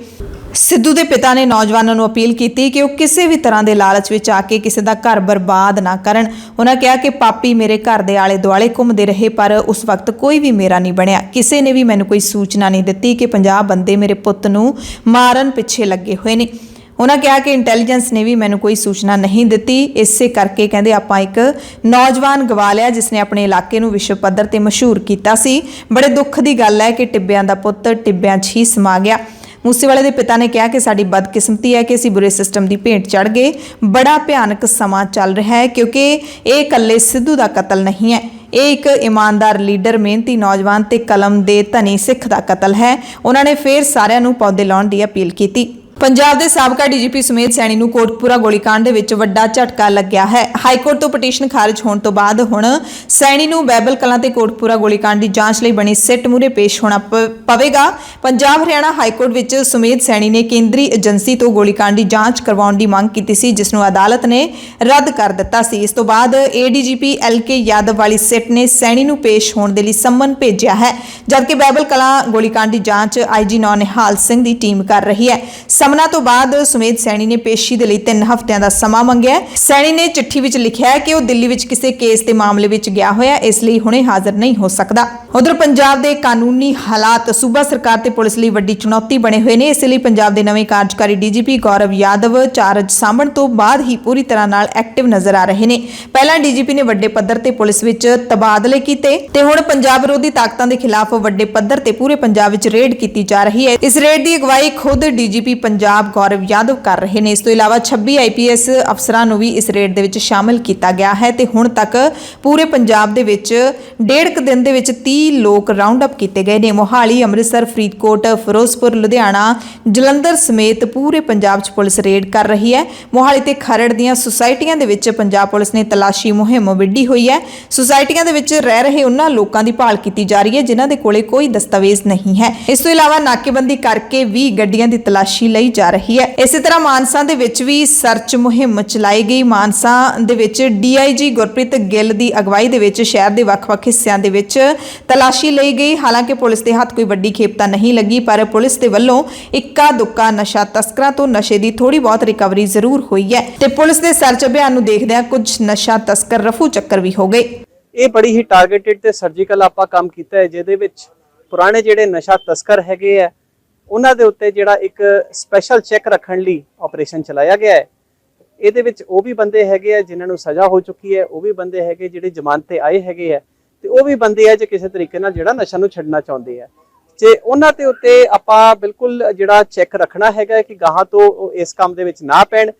A: ਸਿੱਧੂ ਦੇ ਪਿਤਾ ਨੇ ਨੌਜਵਾਨਾਂ ਨੂੰ ਅਪੀਲ ਕੀਤੀ ਕਿ ਉਹ ਕਿਸੇ ਵੀ ਤਰ੍ਹਾਂ ਦੇ ਲਾਲਚ ਵਿੱਚ ਆ ਕੇ ਕਿਸੇ ਦਾ ਘਰ ਬਰਬਾਦ ਨਾ ਕਰਨ। ਉਹਨਾਂ ਕਿਹਾ ਕਿ ਪਾਪੀ ਮੇਰੇ ਘਰ ਦੇ ਆਲੇ ਦੁਆਲੇ ਘੁੰਮਦੇ ਰਹੇ, ਪਰ ਉਸ ਵਕਤ ਕੋਈ ਵੀ ਮੇਰਾ ਨਹੀਂ ਬਣਿਆ। ਕਿਸੇ ਨੇ ਵੀ ਮੈਨੂੰ ਕੋਈ ਸੂਚਨਾ ਨਹੀਂ ਦਿੱਤੀ ਕਿ 50 ਬੰਦੇ ਮੇਰੇ ਪੁੱਤ ਨੂੰ ਮਾਰਨ ਪਿੱਛੇ ਲੱਗੇ ਹੋਏ ਨੇ। ਉਹਨਾਂ ਕਿਹਾ ਕਿ ਇੰਟੈਲੀਜੈਂਸ ਨੇ ਵੀ ਮੈਨੂੰ ਕੋਈ ਸੂਚਨਾ ਨਹੀਂ ਦਿੱਤੀ। ਇਸੇ ਕਰਕੇ ਕਹਿੰਦੇ ਆਪਾਂ ਇੱਕ ਨੌਜਵਾਨ ਗਵਾ ਲਿਆ ਜਿਸ ਨੇ ਆਪਣੇ ਇਲਾਕੇ ਨੂੰ ਵਿਸ਼ਵ ਪੱਧਰ ਤੇ ਮਸ਼ਹੂਰ ਕੀਤਾ ਸੀ। ਬੜੇ ਦੁੱਖ ਦੀ ਗੱਲ ਹੈ ਕਿ ਟਿੱਬਿਆਂ ਦਾ ਪੁੱਤ ਟਿੱਬਿਆਂ 'ਚ ਹੀ ਸਮਾ ਗਿਆ। ਮੂਸੇਵਾਲੇ ਦੇ ਪਿਤਾ ਨੇ ਕਿਹਾ ਕਿ ਸਾਡੀ ਬਦਕਿਸਮਤੀ ਹੈ ਕਿ ਅਸੀਂ ਬੁਰੇ ਸਿਸਟਮ ਦੀ ਭੇਂਟ ਚੜ੍ਹ ਗਏ। ਬੜਾ ਭਿਆਨਕ ਸਮਾਂ ਚੱਲ ਰਿਹਾ ਹੈ ਕਿਉਂਕਿ ਇਹ ਇਕੱਲੇ ਸਿੱਧੂ ਦਾ ਕਤਲ ਨਹੀਂ ਹੈ, ਇਹ ਇੱਕ ਇਮਾਨਦਾਰ ਲੀਡਰ, ਮਿਹਨਤੀ ਨੌਜਵਾਨ ਤੇ ਕਲਮ ਦੇ ਧਨੀ ਸਿੱਖ ਦਾ ਕਤਲ ਹੈ। ਉਹਨਾਂ ਨੇ ਫਿਰ ਸਾਰਿਆਂ ਨੂੰ ਪੌਦੇ ਲਾਉਣ ਦੀ ਅਪੀਲ ਕੀਤੀ। ਪੰਜਾਬ ਦੇ ਸਾਬਕਾ ਡੀਜੀਪੀ ਸੁਮੇਧ ਸੈਣੀ ਨੂੰ ਕੋਟਕਪੂਰਾ ਗੋਲੀकांड ਦੇ ਵਿੱਚ ਵੱਡਾ ਝਟਕਾ ਲੱਗਿਆ ਹੈ। ਹਾਈ ਕੋਰਟ ਤੋਂ ਪਟੀਸ਼ਨ ਖਾਰਜ ਹੋਣ ਤੋਂ ਬਾਅਦ ਹੁਣ ਸੈਣੀ ਨੂੰ ਬੈਬਲ ਕਲਾਂ ਤੇ ਕੋਟਕਪੂਰਾ ਗੋਲੀकांड ਦੀ ਜਾਂਚ ਲਈ ਬਣੀ ਸਿੱਟ ਮੂਹਰੇ ਪੇਸ਼ ਹੋਣਾ ਪਵੇਗਾ। ਪੰਜਾਬ ਹਰਿਆਣਾ ਹਾਈ ਕੋਰਟ ਵਿੱਚ ਸੁਮੇਧ ਸੈਣੀ ਨੇ ਕੇਂਦਰੀ ਏਜੰਸੀ ਤੋਂ ਗੋਲੀकांड ਦੀ ਜਾਂਚ ਕਰਵਾਉਣ ਦੀ ਮੰਗ ਕੀਤੀ ਸੀ, ਜਿਸ ਨੂੰ ਅਦਾਲਤ ਨੇ ਰੱਦ ਕਰ ਦਿੱਤਾ ਸੀ। ਇਸ ਤੋਂ ਬਾਅਦ ਏਡੀਜੀਪੀ ਐਲਕੇ ਯਾਦਵ ਵਾਲੀ ਸਿੱਟ ਨੇ ਸੈਣੀ ਨੂੰ ਪੇਸ਼ ਹੋਣ ਦੇ ਲਈ ਸੰਮਨ ਭੇਜਿਆ ਹੈ, ਜਦਕਿ ਬੈਬਲ ਕਲਾਂ ਗੋਲੀकांड ਦੀ ਜਾਂਚ ਆਈਜੀ ਨਿਹਾਲ ਸਿੰਘ ਦੀ ਟੀਮ ਕਰ ਰਹੀ ਹੈ। ਸਮਨਾਂ ਤੋਂ ਬਾਅਦ ਸੁਮੇਧ ਸੈਣੀ ਨੇ ਪੇਸ਼ੀ ਦੇ ਲਈ 3 ਹਫ਼ਤਿਆਂ ਦਾ ਸਮਾਂ ਮੰਗਿਆ। ਸੈਣੀ ਨੇ ਚਿੱਠੀ ਵਿੱਚ ਲਿਖਿਆ ਹੈ ਕਿ ਉਹ ਦਿੱਲੀ ਵਿੱਚ ਕਿਸੇ ਕੇਸ ਦੇ ਮਾਮਲੇ ਵਿੱਚ ਗਿਆ ਹੋਇਆ, ਇਸ ਲਈ ਹੁਣੇ ਹਾਜ਼ਰ ਨਹੀਂ ਹੋ ਸਕਦਾ। ਉਧਰ ਪੰਜਾਬ ਦੇ ਕਾਨੂੰਨੀ ਹਾਲਾਤ ਸੂਬਾ ਸਰਕਾਰ ਤੇ ਪੁਲਿਸ ਲਈ ਵੱਡੀ ਚੁਣੌਤੀ ਬਣੇ ਹੋਏ ਨੇ। ਇਸ ਲਈ ਪੰਜਾਬ ਦੇ ਨਵੇਂ ਕਾਰਜਕਾਰੀ ਡੀਜੀਪੀ ਗੌਰਵ ਯਾਦਵ ਚਾਰਜ ਸਾਂਭਣ ਤੋਂ ਬਾਅਦ ਹੀ ਪੂਰੀ ਤਰ੍ਹਾਂ ਨਾਲ ਐਕਟਿਵ ਨਜ਼ਰ ਆ ਰਹੇ ਨੇ। ਪਹਿਲਾਂ ਡੀਜੀਪੀ ਨੇ ਵੱਡੇ ਪੱਧਰ ਤੇ ਪੁਲਿਸ ਵਿੱਚ ਤਬਾਦਲੇ ਕੀਤੇ ਤੇ ਹੁਣ ਪੰਜਾਬ ਵਿਰੋਧੀ ਤਾਕਤਾਂ ਦੇ ਖਿਲਾਫ ਵੱਡੇ ਪੱਧਰ ਤੇ ਪੂਰੇ ਪੰਜਾਬ ਵਿੱਚ ਰੇਡ ਕੀਤੀ ਜਾ ਰਹੀ ਹੈ। ਇਸ ਰੇਡ ਦੀ ਅਗਵਾਈ ਖੁਦ ਡੀਜੀਪੀ ਪੰਜਾਬ ਗੌਰਵ ਯਾਦਵ ਕਰ ਰਹੇ ਨੇ। ਇਸ ਤੋਂ ਇਲਾਵਾ 26 ਆਈਪੀਐਸ ਅਫਸਰਾਂ ਨੂੰ ਵੀ ਇਸ ਰੇਡ ਦੇ ਵਿੱਚ ਸ਼ਾਮਲ ਕੀਤਾ ਗਿਆ ਹੈ ਤੇ ਹੁਣ ਤੱਕ ਪੂਰੇ ਪੰਜਾਬ ਦੇ ਵਿੱਚ 1.5 ਦਿਨ ਦੇ ਵਿੱਚ 30 ਲੋਕ ਰਾਉਂਡ ਅਪ ਕੀਤੇ ਗਏ ਨੇ। ਮੋਹਾਲੀ, ਅੰਮ੍ਰਿਤਸਰ, ਫਰੀਦਕੋਟ, ਫਿਰੋਜ਼ਪੁਰ, ਲੁਧਿਆਣਾ, ਜਲੰਧਰ ਸਮੇਤ ਪੂਰੇ ਪੰਜਾਬ 'ਚ ਪੁਲਿਸ ਰੇਡ ਕਰ ਰਹੀ ਹੈ। ਮੋਹਾਲੀ ਤੇ ਖਰੜ ਦੀਆਂ ਸੁਸਾਇਟੀਆਂ ਦੇ ਵਿੱਚ ਪੰਜਾਬ ਪੁਲਿਸ ਨੇ ਤਲਾਸ਼ੀ ਮੁਹਿੰਮ ਵਿੱਢੀ ਹੋਈ ਹੈ। ਸੁਸਾਇਟੀਆਂ ਦੇ ਵਿੱਚ ਰਹਿ ਰਹੇ ਉਹਨਾਂ ਲੋਕਾਂ ਦੀ ਭਾਲ ਕੀਤੀ ਜਾ ਰਹੀ ਹੈ ਜਿਨ੍ਹਾਂ ਦੇ ਕੋਲੇ ਕੋਈ ਦਸਤਾਵੇਜ਼ ਨਹੀਂ ਹੈ। ਇਸ ਤੋਂ ਇਲਾਵਾ ਨਾਕੇਬੰਦੀ ਕਰਕੇ ਵੀ ਗੱਡੀਆਂ ਦੀ ਤਲਾਸ਼ੀ ਲਈ ਜਾ ਰਹੀ ਹੈ। ਇਸੇ ਤਰ੍ਹਾਂ ਮਾਨਸਾ ਦੇ ਵਿੱਚ ਵੀ ਸਰਚ ਮੁਹਿੰਮ ਚਲਾਈ ਗਈ। ਮਾਨਸਾ ਦੇ ਵਿੱਚ ਡੀਆਈਜੀ ਗੁਰਪ੍ਰੀਤ ਗਿੱਲ ਦੀ ਅਗਵਾਈ ਦੇ ਵਿੱਚ ਸ਼ਹਿਰ ਦੇ ਵੱਖ-ਵੱਖ ਹਿੱਸਿਆਂ ਦੇ ਵਿੱਚ ਤਲਾਸ਼ੀ ਲਈ ਗਈ। ਹਾਲਾਂਕਿ ਪੁਲਿਸ ਦੇ ਹੱਥ ਕੋਈ ਵੱਡੀ ਖੇਪ ਤਾਂ ਨਹੀਂ ਲੱਗੀ, ਪਰ ਪੁਲਿਸ ਦੇ ਵੱਲੋਂ ਇੱਕਾ ਦੁੱਕਾ ਨਸ਼ਾ ਤਸਕਰਾਂ ਤੋਂ ਨਸ਼ੇ ਦੀ ਥੋੜੀ ਬਹੁਤ ਰਿਕਵਰੀ ਜ਼ਰੂਰ ਹੋਈ ਹੈ ਤੇ ਪੁਲਿਸ ਦੇ ਸਰਚ ਅਭਿਆਨ ਨੂੰ ਦੇਖਦਿਆਂ ਕੁਝ ਨਸ਼ਾ ਤਸਕਰ ਰਫੂ ਚੱਕਰ ਵੀ ਹੋ ਗਏ।
B: ਇਹ ਬੜੀ ਹੀ ਟਾਰਗੇਟਡ ਤੇ ਸਰਜੀਕਲ ਆਪਾਂ ਕੰਮ ਕੀਤਾ ਹੈ, ਜਿਹਦੇ ਵਿੱਚ ਪੁਰਾਣੇ ਜਿਹੜੇ ਨਸ਼ਾ ਤਸਕਰ ਹੈਗੇ ਆ ਉਹਨਾਂ ਦੇ ਉੱਤੇ ਜਿਹੜਾ ਇੱਕ ਸਪੈਸ਼ਲ ਚੈੱਕ ਰੱਖਣ ਲਈ ਆਪਰੇਸ਼ਨ ਚਲਾਇਆ ਗਿਆ ਹੈ। ਇਹਦੇ ਵਿੱਚ ਉਹ ਵੀ ਬੰਦੇ ਹੈਗੇ ਆ ਜਿਨ੍ਹਾਂ ਨੂੰ ਸਜ਼ਾ ਹੋ ਚੁੱਕੀ ਹੈ, ਉਹ ਵੀ ਬੰਦੇ ਹੈਗੇ ਜਿਹੜੇ ਜ਼ਮਾਨਤ ਤੇ ਆਏ ਹੈਗੇ ਆ ਤੇ ਉਹ ਵੀ ਬੰਦੇ ਆ ਜੋ ਕਿਸੇ ਤਰੀਕੇ ਨਾਲ ਜਿਹੜਾ ਨਸ਼ਾ ਨੂੰ ਛੱਡਣਾ ਚਾਹੁੰਦੇ ਆ। ਤੇ ਉਹਨਾਂ ਦੇ ਉੱਤੇ ਆਪਾਂ ਬਿਲਕੁਲ ਜਿਹੜਾ ਚੈੱਕ ਰੱਖਣਾ ਹੈਗਾ ਕਿ ਗਾਹਾਂ ਤੋਂ ਇਸ ਕੰਮ ਦੇ ਵਿੱਚ ਨਾ ਪੈਣ।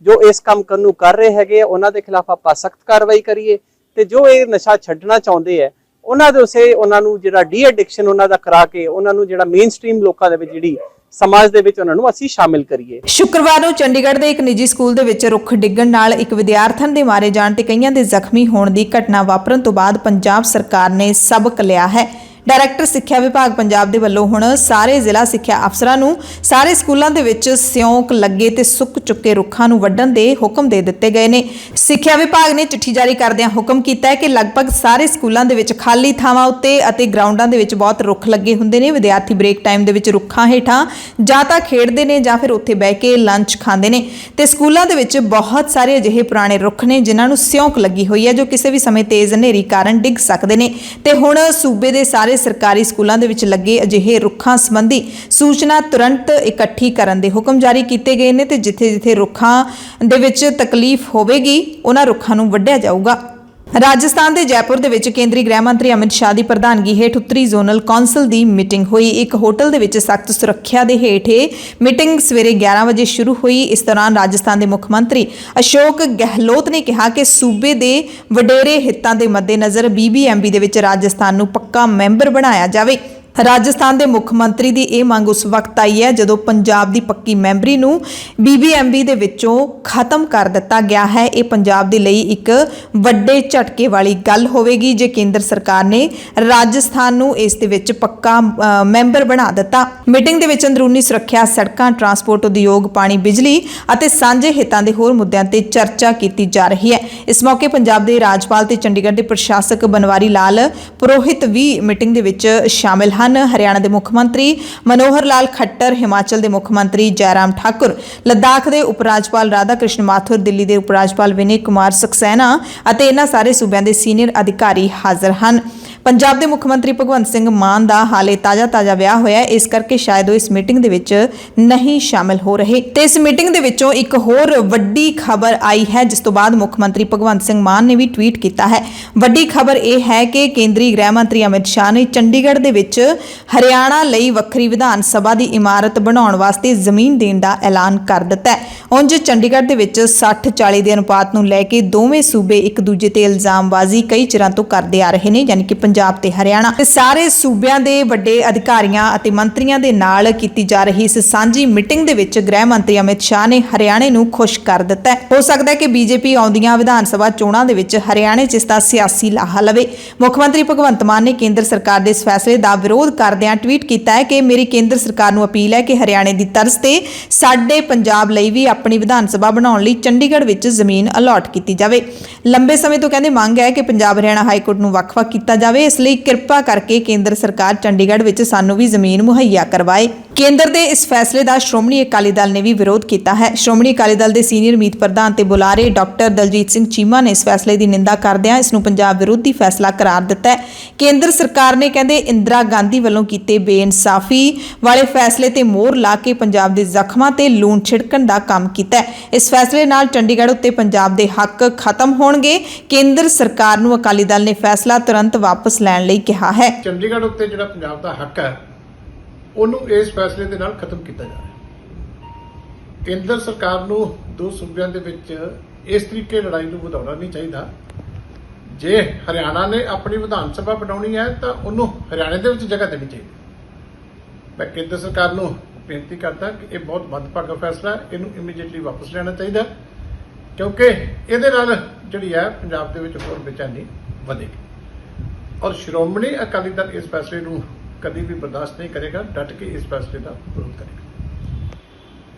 B: ਜੋ ਇਸ ਕੰਮ ਕਰਨ ਨੂੰ ਕਰ ਰਹੇ ਹੈਗੇ ਆ ਉਹਨਾਂ ਦੇ ਖਿਲਾਫ ਆਪਾਂ ਸਖਤ ਕਾਰਵਾਈ ਕਰੀਏ ਤੇ ਜੋ ਇਹ ਨਸ਼ਾ ਛੱਡਣਾ ਚਾਹੁੰਦੇ ਆ ਉਹਨਾਂ ਦੇ ਉਸੇ ਉਹਨਾਂ ਨੂੰ ਜਿਹੜਾ ਡੀ ਐਡਿਕਸ਼ਨ ਉਹਨਾਂ ਦਾ ਕਰਾ ਕੇ ਉਹਨਾਂ ਨੂੰ ਜਿਹੜਾ ਮੇਨ ਸਟ੍ਰੀਮ ਲੋਕਾਂ ਦੇ ਵਿੱਚ ਜਿਹੜੀ ਸਮਾਜ ਦੇ ਵਿੱਚ ਉਹਨਾਂ ਨੂੰ ਅਸੀਂ ਸ਼ਾਮਿਲ ਕਰੀਏ।
A: ਸ਼ੁੱਕਰਵਾਰ ਨੂੰ ਚੰਡੀਗੜ੍ਹ ਦੇ ਇੱਕ ਨਿੱਜੀ ਸਕੂਲ ਦੇ ਵਿੱਚ ਰੁੱਖ ਡਿੱਗਣ ਨਾਲ ਇੱਕ ਵਿਦਿਆਰਥਣ ਦੇ ਮਾਰੇ ਜਾਣ ਤੇ ਕਈਆਂ ਦੇ ਜ਼ਖਮੀ ਹੋਣ ਦੀ ਘਟਨਾ ਵਾਪਰਨ ਤੋਂ ਬਾਅਦ ਪੰਜਾਬ ਸਰਕਾਰ ਨੇ ਸਬਕ ਲਿਆ ਹੈ। ਡਾਇਰੈਕਟਰ ਸਿੱਖਿਆ ਵਿਭਾਗ ਪੰਜਾਬ ਦੇ ਵੱਲੋਂ ਹੁਣ ਸਾਰੇ ਜ਼ਿਲ੍ਹਾ ਸਿੱਖਿਆ ਅਫਸਰਾਂ ਨੂੰ ਸਾਰੇ ਸਕੂਲਾਂ ਦੇ ਵਿੱਚ ਸਿਉਂਕ ਲੱਗੇ ਤੇ ਸੁੱਕ ਚੁੱਕੇ ਰੁੱਖਾਂ ਨੂੰ ਵੱਢਣ ਦੇ ਹੁਕਮ ਦੇ ਦਿੱਤੇ ਗਏ ਨੇ। ਸਿੱਖਿਆ ਵਿਭਾਗ ਨੇ ਚਿੱਠੀ ਜਾਰੀ ਕਰਦਿਆਂ ਹੁਕਮ ਕੀਤਾ ਹੈ ਕਿ ਲਗਭਗ ਸਾਰੇ ਸਕੂਲਾਂ ਦੇ ਵਿੱਚ ਖਾਲੀ ਥਾਵਾਂ ਉੱਤੇ ਅਤੇ ਗਰਾਊਂਡਾਂ ਦੇ ਵਿੱਚ ਬਹੁਤ ਰੁੱਖ ਲੱਗੇ ਹੁੰਦੇ ਨੇ। ਵਿਦਿਆਰਥੀ ਬ੍ਰੇਕ ਟਾਈਮ ਦੇ ਵਿੱਚ ਰੁੱਖਾਂ ਹੇਠਾਂ ਜਾਂ ਤਾਂ ਖੇਡਦੇ ਨੇ ਜਾਂ ਫਿਰ ਉੱਥੇ ਬਹਿ ਕੇ ਲੰਚ ਖਾਂਦੇ ਨੇ ਤੇ ਸਕੂਲਾਂ ਦੇ ਵਿੱਚ ਬਹੁਤ ਸਾਰੇ ਅਜਿਹੇ ਪੁਰਾਣੇ ਰੁੱਖ ਨੇ ਜਿਨ੍ਹਾਂ ਨੂੰ ਸਿਉਂਕ ਲੱਗੀ ਹੋਈ ਹੈ ਜੋ ਕਿਸੇ ਵੀ ਸਮੇਂ ਤੇਜ਼ ਹਨੇਰੀ ਕਾਰਨ ਡਿੱਗ ਸਕਦੇ ਨੇ ਤੇ ਹੁਣ ਸੂਬੇ ਦੇ ਸਾਰੇ ਸਰਕਾਰੀ ਸਕੂਲਾਂ ਦੇ ਵਿੱਚ ਲੱਗੇ ਅਜਿਹੇ ਰੁੱਖਾਂ ਸੰਬੰਧੀ ਸੂਚਨਾ ਤੁਰੰਤ ਇਕੱਠੀ ਕਰਨ ਦੇ ਹੁਕਮ ਜਾਰੀ ਕੀਤੇ ਗਏ ਨੇ ਤੇ ਜਿੱਥੇ-ਜਿੱਥੇ ਰੁੱਖਾਂ ਦੇ ਵਿੱਚ ਤਕਲੀਫ ਹੋਵੇਗੀ ਉਹਨਾਂ ਰੁੱਖਾਂ ਨੂੰ ਵੱਢਿਆ ਜਾਊਗਾ। ਰਾਜਸਥਾਨ ਦੇ ਜੈਪੁਰ ਦੇ ਵਿੱਚ ਕੇਂਦਰੀ ਗ੍ਰਹਿ ਮੰਤਰੀ ਅਮਿਤ ਸ਼ਾਹ ਦੀ ਪ੍ਰਧਾਨਗੀ ਹੇਠ ਉੱਤਰੀ ਜ਼ੋਨਲ ਕੌਂਸਲ ਦੀ ਮੀਟਿੰਗ ਹੋਈ। ਇੱਕ ਹੋਟਲ ਦੇ ਵਿੱਚ ਸਖਤ ਸੁਰੱਖਿਆ ਦੇ ਹੇਠ ਮੀਟਿੰਗ ਸਵੇਰੇ 11 ਵਜੇ ਸ਼ੁਰੂ ਹੋਈ। ਇਸ ਦੌਰਾਨ ਰਾਜਸਥਾਨ ਦੇ ਮੁੱਖ ਮੰਤਰੀ ਅਸ਼ੋਕ ਗਹਿਲੋਤ ਨੇ ਕਿਹਾ ਕਿ ਸੂਬੇ ਦੇ ਵਡੇਰੇ ਹਿੱਤਾਂ ਦੇ ਮੱਦੇਨਜ਼ਰ BBMB ਦੇ ਵਿੱਚ ਰਾਜਸਥਾਨ ਨੂੰ ਪੱਕਾ ਮੈਂਬਰ ਬਣਾਇਆ ਜਾਵੇ। ਰਾਜਸਥਾਨ ਦੇ ਮੁੱਖ ਮੰਤਰੀ ਦੀ ਇਹ ਮੰਗ ਉਸ ਵਕਤ ਆਈ ਹੈ ਜਦੋਂ ਪੰਜਾਬ ਦੀ ਪੱਕੀ ਮੈਂਬਰੀ ਨੂੰ BBMB ਦੇ ਵਿੱਚੋਂ ਖਤਮ ਕਰ ਦਿੱਤਾ ਗਿਆ ਹੈ। ਇਹ ਪੰਜਾਬ ਦੇ ਲਈ ਇੱਕ ਵੱਡੇ ਝਟਕੇ ਵਾਲੀ ਗੱਲ ਹੋਵੇਗੀ ਜੇ ਕੇਂਦਰ ਸਰਕਾਰ ਨੇ ਰਾਜਸਥਾਨ ਨੂੰ ਇਸ ਦੇ ਵਿੱਚ ਪੱਕਾ ਮੈਂਬਰ ਬਣਾ ਦਿੱਤਾ। ਮੀਟਿੰਗ ਦੇ ਵਿੱਚ ਅੰਦਰੂਨੀ ਸੁਰੱਖਿਆ, ਸੜਕਾਂ, ਟਰਾਂਸਪੋਰਟ, ਉਦਯੋਗ, ਪਾਣੀ, ਬਿਜਲੀ ਅਤੇ ਸਾਂਝੇ ਹਿੱਤਾਂ ਦੇ ਹੋਰ ਮੁੱਦਿਆਂ ਤੇ ਚਰਚਾ ਕੀਤੀ ਜਾ ਰਹੀ ਹੈ। ਇਸ ਮੌਕੇ ਪੰਜਾਬ ਦੇ ਰਾਜਪਾਲ ਤੇ ਚੰਡੀਗੜ੍ਹ ਦੇ ਪ੍ਰਸ਼ਾਸਕ ਬਨਵਾਰੀ ਲਾਲ ਪੁਰੋਹਿਤ ਵੀ ਮੀਟਿੰਗ ਦੇ ਵਿੱਚ ਸ਼ਾਮਿਲ ਹਨ। ਹਰਿਆਣਾ ਦੇ ਮੁੱਖ ਮੰਤਰੀ ਮਨੋਹਰ ਲਾਲ ਖੱਟਰ, ਹਿਮਾਚਲ ਦੇ ਮੁੱਖ ਮੰਤਰੀ ਜੈਰਾਮ ਠਾਕੁਰ, ਲੱਦਾਖ ਦੇ ਉਪ ਰਾਜਪਾਲ ਰਾਧਾ ਕ੍ਰਿਸ਼ਨ ਮਾਥੁਰ, ਦਿੱਲੀ ਦੇ ਉਪ ਰਾਜਪਾਲ ਵਿਨੇ ਕੁਮਾਰ ਸਕਸੈਨਾ ਅਤੇ ਇਹਨਾਂ ਸਾਰੇ ਸੂਬਿਆਂ ਦੇ ਸੀਨੀਅਰ ਅਧਿਕਾਰੀ ਹਾਜ਼ਰ ਹਨ। ਪੰਜਾਬ ਦੇ ਮੁੱਖ ਮੰਤਰੀ ਭਗਵੰਤ ਸਿੰਘ ਮਾਨ ਦਾ ਹਾਲੇ ਤਾਜ਼ਾ ਵਿਆਹ ਹੋਇਆ, ਇਸ ਕਰਕੇ ਸ਼ਾਇਦ ਉਹ ਇਸ ਮੀਟਿੰਗ ਦੇ ਵਿੱਚ ਨਹੀਂ ਸ਼ਾਮਿਲ ਹੋ ਰਹੇ ਤੇ ਇਸ ਮੀਟਿੰਗ ਦੇ ਵਿੱਚੋਂ ਇੱਕ ਹੋਰ ਵੱਡੀ ਖਬਰ ਆਈ ਹੈ ਜਿਸ ਤੋਂ ਬਾਅਦ ਮੁੱਖ ਮੰਤਰੀ ਭਗਵੰਤ ਸਿੰਘ ਮਾਨ ਨੇ ਵੀ ਟਵੀਟ ਕੀਤਾ ਹੈ। ਵੱਡੀ ਖਬਰ ਇਹ ਹੈ ਕਿ ਕੇਂਦਰੀ ਗ੍ਰਹਿ ਮੰਤਰੀ ਅਮਿਤ ਸ਼ਾਹ ਨੇ ਚੰਡੀਗੜ੍ਹ ਦੇ ਵਿੱਚ ਹਰਿਆਣਾ ਲਈ ਵੱਖਰੀ ਵਿਧਾਨ ਸਭਾ ਦੀ ਇਮਾਰਤ ਬਣਾਉਣ ਵਾਸਤੇ ਜ਼ਮੀਨ ਦੇਣ ਦਾ ਐਲਾਨ ਕਰ ਦਿੱਤਾ ਹੈ। ਉਂਝ ਚੰਡੀਗੜ੍ਹ ਦੇ ਵਿੱਚ 60-40 ਦੇ ਅਨੁਪਾਤ ਨੂੰ ਲੈ ਕੇ ਦੋਵੇਂ ਸੂਬੇ ਇੱਕ ਦੂਜੇ ਤੇ ਇਲਜ਼ਾਮਬਾਜ਼ੀ ਕਈ ਚਿਰਾਂ ਤੋਂ ਕਰਦੇ ਆ ਰਹੇ ਨੇ, ਯਾਨੀ ਕਿ ਪੰਜਾਬ ਤੇ ਹਰਿਆਣਾ ਤੇ ਸਾਰੇ ਸੂਬਿਆਂ ਦੇ ਵੱਡੇ ਅਧਿਕਾਰੀਆਂ ਅਤੇ ਮੰਤਰੀਆਂ ਦੇ ਨਾਲ ਕੀਤੀ ਜਾ ਰਹੀ ਇਸ ਸਾਂਝੀ ਮੀਟਿੰਗ ਦੇ ਵਿੱਚ ਗ੍ਰਹਿ ਮੰਤਰੀ ਅਮਿਤ ਸ਼ਾਹ ਨੇ ਹਰਿਆਣੇ ਨੂੰ ਖੁਸ਼ ਕਰ ਦਿੱਤਾ ਹੈ। ਹੋ ਸਕਦਾ ਹੈ ਕਿ BJP ਆਉਂਦੀਆਂ ਵਿਧਾਨ ਸਭਾ ਚੋਣਾਂ ਦੇ ਵਿੱਚ ਹਰਿਆਣੇ 'ਚ ਇਸ ਦਾ ਸਿਆਸੀ ਲਾਹਾ ਲਵੇ। ਮੁੱਖ ਮੰਤਰੀ ਭਗਵੰਤ ਮਾਨ ਨੇ ਕੇਂਦਰ ਸਰਕਾਰ ਦੇ ਇਸ ਫੈਸਲੇ ਦਾ ਵਿਰੋਧ ਕਰਦਿਆਂ ਟਵੀਟ ਕੀਤਾ ਹੈ ਕਿ ਮੇਰੀ ਕੇਂਦਰ ਸਰਕਾਰ ਨੂੰ ਅਪੀਲ ਹੈ ਕਿ ਹਰਿਆਣੇ ਦੀ ਤਰਜ਼ ਤੇ ਸਾਡੇ ਪੰਜਾਬ ਲਈ ਵੀ ਆਪਣੀ ਵਿਧਾਨ ਸਭਾ ਬਣਾਉਣ ਲਈ ਚੰਡੀਗੜ੍ਹ ਵਿੱਚ ਜ਼ਮੀਨ ਅਲਾਟ ਕੀਤੀ ਜਾਵੇ। ਲੰਬੇ ਸਮੇਂ ਤੋਂ ਕਹਿੰਦੇ ਮੰਗ ਹੈ ਕਿ ਪੰਜਾਬ ਹਰਿਆਣਾ ਹਾਈ ਕੋਰਟ ਨੂੰ ਵੱਖ-ਵੱਖ ਕੀਤਾ ਜਾਵੇ, ਇਸ ਲਈ ਕਿਰਪਾ ਕਰਕੇ ਕੇਂਦਰ ਸਰਕਾਰ ਚੰਡੀਗੜ੍ਹ ਵਿੱਚ ਸਾਨੂੰ ਵੀ ਜ਼ਮੀਨ ਮੁਹੱਈਆ ਕਰਵਾਏ। ਕੇਂਦਰ ਦੇ ਇਸ ਫੈਸਲੇ ਦਾ ਸ਼੍ਰੋਮਣੀ ਅਕਾਲੀ ਦਲ ਨੇ ਵੀ ਵਿਰੋਧ ਕੀਤਾ ਹੈ। ਸ਼੍ਰੋਮਣੀ ਅਕਾਲੀ ਦਲ ਦੇ ਸੀਨੀਅਰ ਮੀਤ ਪ੍ਰਧਾਨ ਤੇ ਬੁਲਾਰੇ ਡਾਕਟਰ ਦਲਜੀਤ ਸਿੰਘ ਚੀਮਾ ਨੇ ਇਸ ਫੈਸਲੇ ਦੀ ਨਿੰਦਾ ਕਰਦਿਆਂ ਇਸ ਨੂੰ ਪੰਜਾਬ ਵਿਰੋਧੀ ਫੈਸਲਾ ਕਰਾਰ ਦਿੱਤਾ ਹੈ। ਕੇਂਦਰ ਸਰਕਾਰ ਨੇ ਕਹਿੰਦੇ ਇੰਦਰਾ ਗਾਂਧੀ ਵੱਲੋਂ ਕੀਤੇ ਬੇਇਨਸਾਫੀ ਵਾਲੇ ਫੈਸਲੇ ਤੇ ਮੋਹਰ ਲਾ ਕੇ ਪੰਜਾਬ ਦੇ ਜ਼ਖਮਾਂ ਤੇ ਲੂਣ ਛਿੜਕਣ ਦਾ ਕੰਮ ਕੀਤਾ ਹੈ। ਇਸ ਫੈਸਲੇ ਨਾਲ ਚੰਡੀਗੜ੍ਹ ਉੱਤੇ ਪੰਜਾਬ ਦੇ ਹੱਕ ਖਤਮ ਹੋਣਗੇ। ਕੇਂਦਰ ਸਰਕਾਰ ਨੂੰ ਅਕਾਲੀ ਦਲ ਨੇ ਫੈਸਲਾ ਤੁਰੰਤ ਵਾਪਸ ਲੈਣ ਲਈ ਕਿਹਾ ਹੈ।
C: ਚੰਡੀਗੜ੍ਹ ਉੱਤੇ ਜਿਹੜਾ ਪੰਜਾਬ ਦਾ ਹੱਕ ਹੈ ਉਹਨੂੰ ਇਸ ਫੈਸਲੇ ਦੇ ਨਾਲ ਖਤਮ ਕੀਤਾ ਜਾ ਰਿਹਾ। ਕੇਂਦਰ ਸਰਕਾਰ ਨੂੰ ਦੋ ਸੂਬਿਆਂ ਦੇ ਵਿੱਚ ਇਸ ਤਰੀਕੇ ਲੜਾਈ ਨੂੰ ਵਧਾਉਣਾ ਨਹੀਂ ਚਾਹੀਦਾ। ਜੇ ਹਰਿਆਣਾ ਨੇ ਆਪਣੀ ਵਿਧਾਨ ਸਭਾ ਬਣਾਉਣੀ ਹੈ ਤਾਂ ਉਹਨੂੰ ਹਰਿਆਣੇ ਦੇ ਵਿੱਚ ਜਗ੍ਹਾ ਦੇਣੀ ਚਾਹੀਦੀ। ਮੈਂ ਕੇਂਦਰ ਸਰਕਾਰ ਨੂੰ ਬੇਨਤੀ ਕਰਦਾ ਕਿ ਇਹ ਬਹੁਤ ਮੰਦਭਾਗਾ ਫੈਸਲਾ ਹੈ, ਇਹਨੂੰ ਇਮੀਡੀਏਟਲੀ ਵਾਪਸ ਲੈਣਾ ਚਾਹੀਦਾ ਕਿਉਂਕਿ ਇਹਦੇ ਨਾਲ ਜਿਹੜੀ ਹੈ ਪੰਜਾਬ ਦੇ ਵਿੱਚ ਹੋਰ ਬੇਚੈਨੀ ਵਧੇਗੀ ਔਰ ਸ਼੍ਰੋਮਣੀ ਅਕਾਲੀ ਦਲ ਇਸ ਫੈਸਲੇ ਨੂੰ ਕਦੀ ਵੀ ਬਰਦਾਸ਼ਤ ਨਹੀਂ ਕਰੇਗਾ, ਡਟ ਕੇ ਇਸ ਫੈਸਲੇ ਦਾ ਵਿਰੋਧ ਕਰੇਗਾ।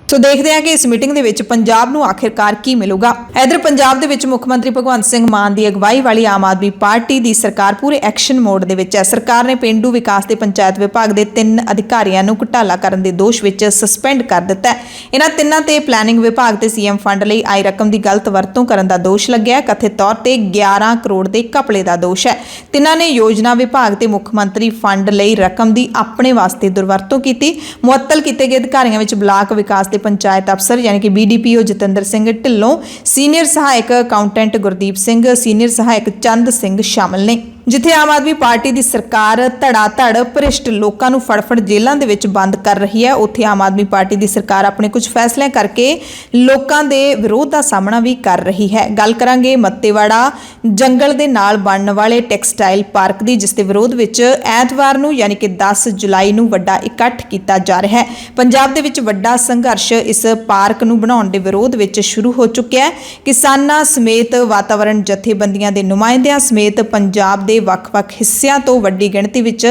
A: ਸੋ ਦੇਖਦੇ ਹਾਂ ਕਿ ਇਸ ਮੀਟਿੰਗ ਦੇ ਵਿੱਚ ਪੰਜਾਬ ਨੂੰ ਆਖਿਰਕਾਰ ਕੀ ਮਿਲੂਗਾ। ਇਧਰ ਪੰਜਾਬ ਦੇ ਵਿੱਚ ਮੁੱਖ ਮੰਤਰੀ ਭਗਵੰਤ ਸਿੰਘ ਮਾਨ ਦੀ ਅਗਵਾਈ ਵਾਲੀ ਆਮ ਆਦਮੀ ਪਾਰਟੀ ਦੀ ਸਰਕਾਰ ਪੂਰੇ ਐਕਸ਼ਨ ਮੋਡ ਦੇ ਵਿੱਚ ਹੈ। ਸਰਕਾਰ ਨੇ ਪੇਂਡੂ ਵਿਕਾਸ ਤੇ ਪੰਚਾਇਤ ਵਿਭਾਗ ਦੇ 3 ਅਧਿਕਾਰੀਆਂ ਨੂੰ ਘੁਟਾਲਾ ਕਰਨ ਦੇ ਦੋਸ਼ ਵਿੱਚ ਸਸਪੈਂਡ ਕਰ ਦਿੱਤਾ ਹੈ। ਇਹਨਾਂ ਤਿੰਨਾਂ ਤੇ ਪਲੈਨਿੰਗ ਵਿਭਾਗ ਤੇ CM ਫੰਡ ਲਈ ਆਈ ਰਕਮ ਦੀ ਗਲਤ ਵਰਤੋਂ ਕਰਨ ਦਾ ਦੋਸ਼ ਲੱਗਿਆ। ਕਥਿਤ ਤੌਰ ਤੇ 11 ਕਰੋੜ ਦੇ ਘਪਲੇ ਦਾ ਦੋਸ਼ ਹੈ। ਤਿੰਨਾਂ ਨੇ ਯੋਜਨਾ ਵਿਭਾਗ ਤੇ ਮੁੱਖ ਮੰਤਰੀ ਫੰਡ ਲਈ ਰਕਮ ਦੀ ਆਪਣੇ ਵਾਸਤੇ ਦੁਰਵਰਤੋਂ ਕੀਤੀ। ਮੁਅੱਤਲ ਕੀਤੇ ਗਏ ਅਧਿਕਾਰੀਆਂ ਵਿੱਚ ਬਲਾਕ ਵਿਕਾਸ ਤੇ ਪੰਚਾਇਤ ਅਫਸਰ ਯਾਨੀ ਕਿ BDPO ਜਤਿੰਦਰ ਸਿੰਘ ਢਿੱਲੋਂ, ਸੀਨੀਅਰ ਸਹਾਇਕ ਅਕਾਊਂਟੈਂਟ ਗੁਰਦੀਪ ਸਿੰਘ, ਸੀਨੀਅਰ ਸਹਾਇਕ ਚੰਦ ਸਿੰਘ ਸ਼ਾਮਲ ਨੇ। ਜਿੱਥੇ ਆਮ ਆਦਮੀ ਪਾਰਟੀ ਦੀ ਸਰਕਾਰ ਧੜਾ ਧੜ ਭ੍ਰਿਸ਼ਟ ਲੋਕਾਂ ਨੂੰ ਫੜਫੜ ਜੇਲ੍ਹਾਂ ਦੇ ਵਿੱਚ ਬੰਦ ਕਰ ਰਹੀ ਹੈ, ਉੱਥੇ ਆਮ ਆਦਮੀ ਪਾਰਟੀ ਦੀ ਸਰਕਾਰ ਆਪਣੇ ਕੁਝ ਫੈਸਲਿਆਂ ਕਰਕੇ ਲੋਕਾਂ ਦੇ ਵਿਰੋਧ ਦਾ ਸਾਹਮਣਾ ਵੀ ਕਰ ਰਹੀ ਹੈ। ਗੱਲ ਕਰਾਂਗੇ ਮੱਤੇਵਾੜਾ ਜੰਗਲ ਦੇ ਨਾਲ ਬਣਨ ਵਾਲੇ ਟੈਕਸਟਾਈਲ ਪਾਰਕ ਦੀ, ਜਿਸ ਦੇ ਵਿਰੋਧ ਵਿੱਚ ਐਤਵਾਰ ਨੂੰ ਯਾਨੀ ਕਿ 10 ਜੁਲਾਈ ਨੂੰ ਵੱਡਾ ਇਕੱਠ ਕੀਤਾ ਜਾ ਰਿਹਾ ਹੈ। ਪੰਜਾਬ ਦੇ ਵਿੱਚ ਵੱਡਾ ਸੰਘਰਸ਼ ਇਸ ਪਾਰਕ ਨੂੰ ਬਣਾਉਣ ਦੇ ਵਿਰੋਧ ਵਿੱਚ ਸ਼ੁਰੂ ਹੋ ਚੁੱਕਿਆ ਹੈ। ਕਿਸਾਨਾਂ ਸਮੇਤ ਵਾਤਾਵਰਣ ਜਥੇਬੰਦੀਆਂ ਦੇ ਨੁਮਾਇੰਦਿਆਂ ਸਮੇਤ ਪੰਜਾਬ ਦੇ ਵੱਖ-ਵੱਖ ਹਿੱਸਿਆਂ ਤੋਂ ਵੱਡੀ ਗਿਣਤੀ ਵਿੱਚ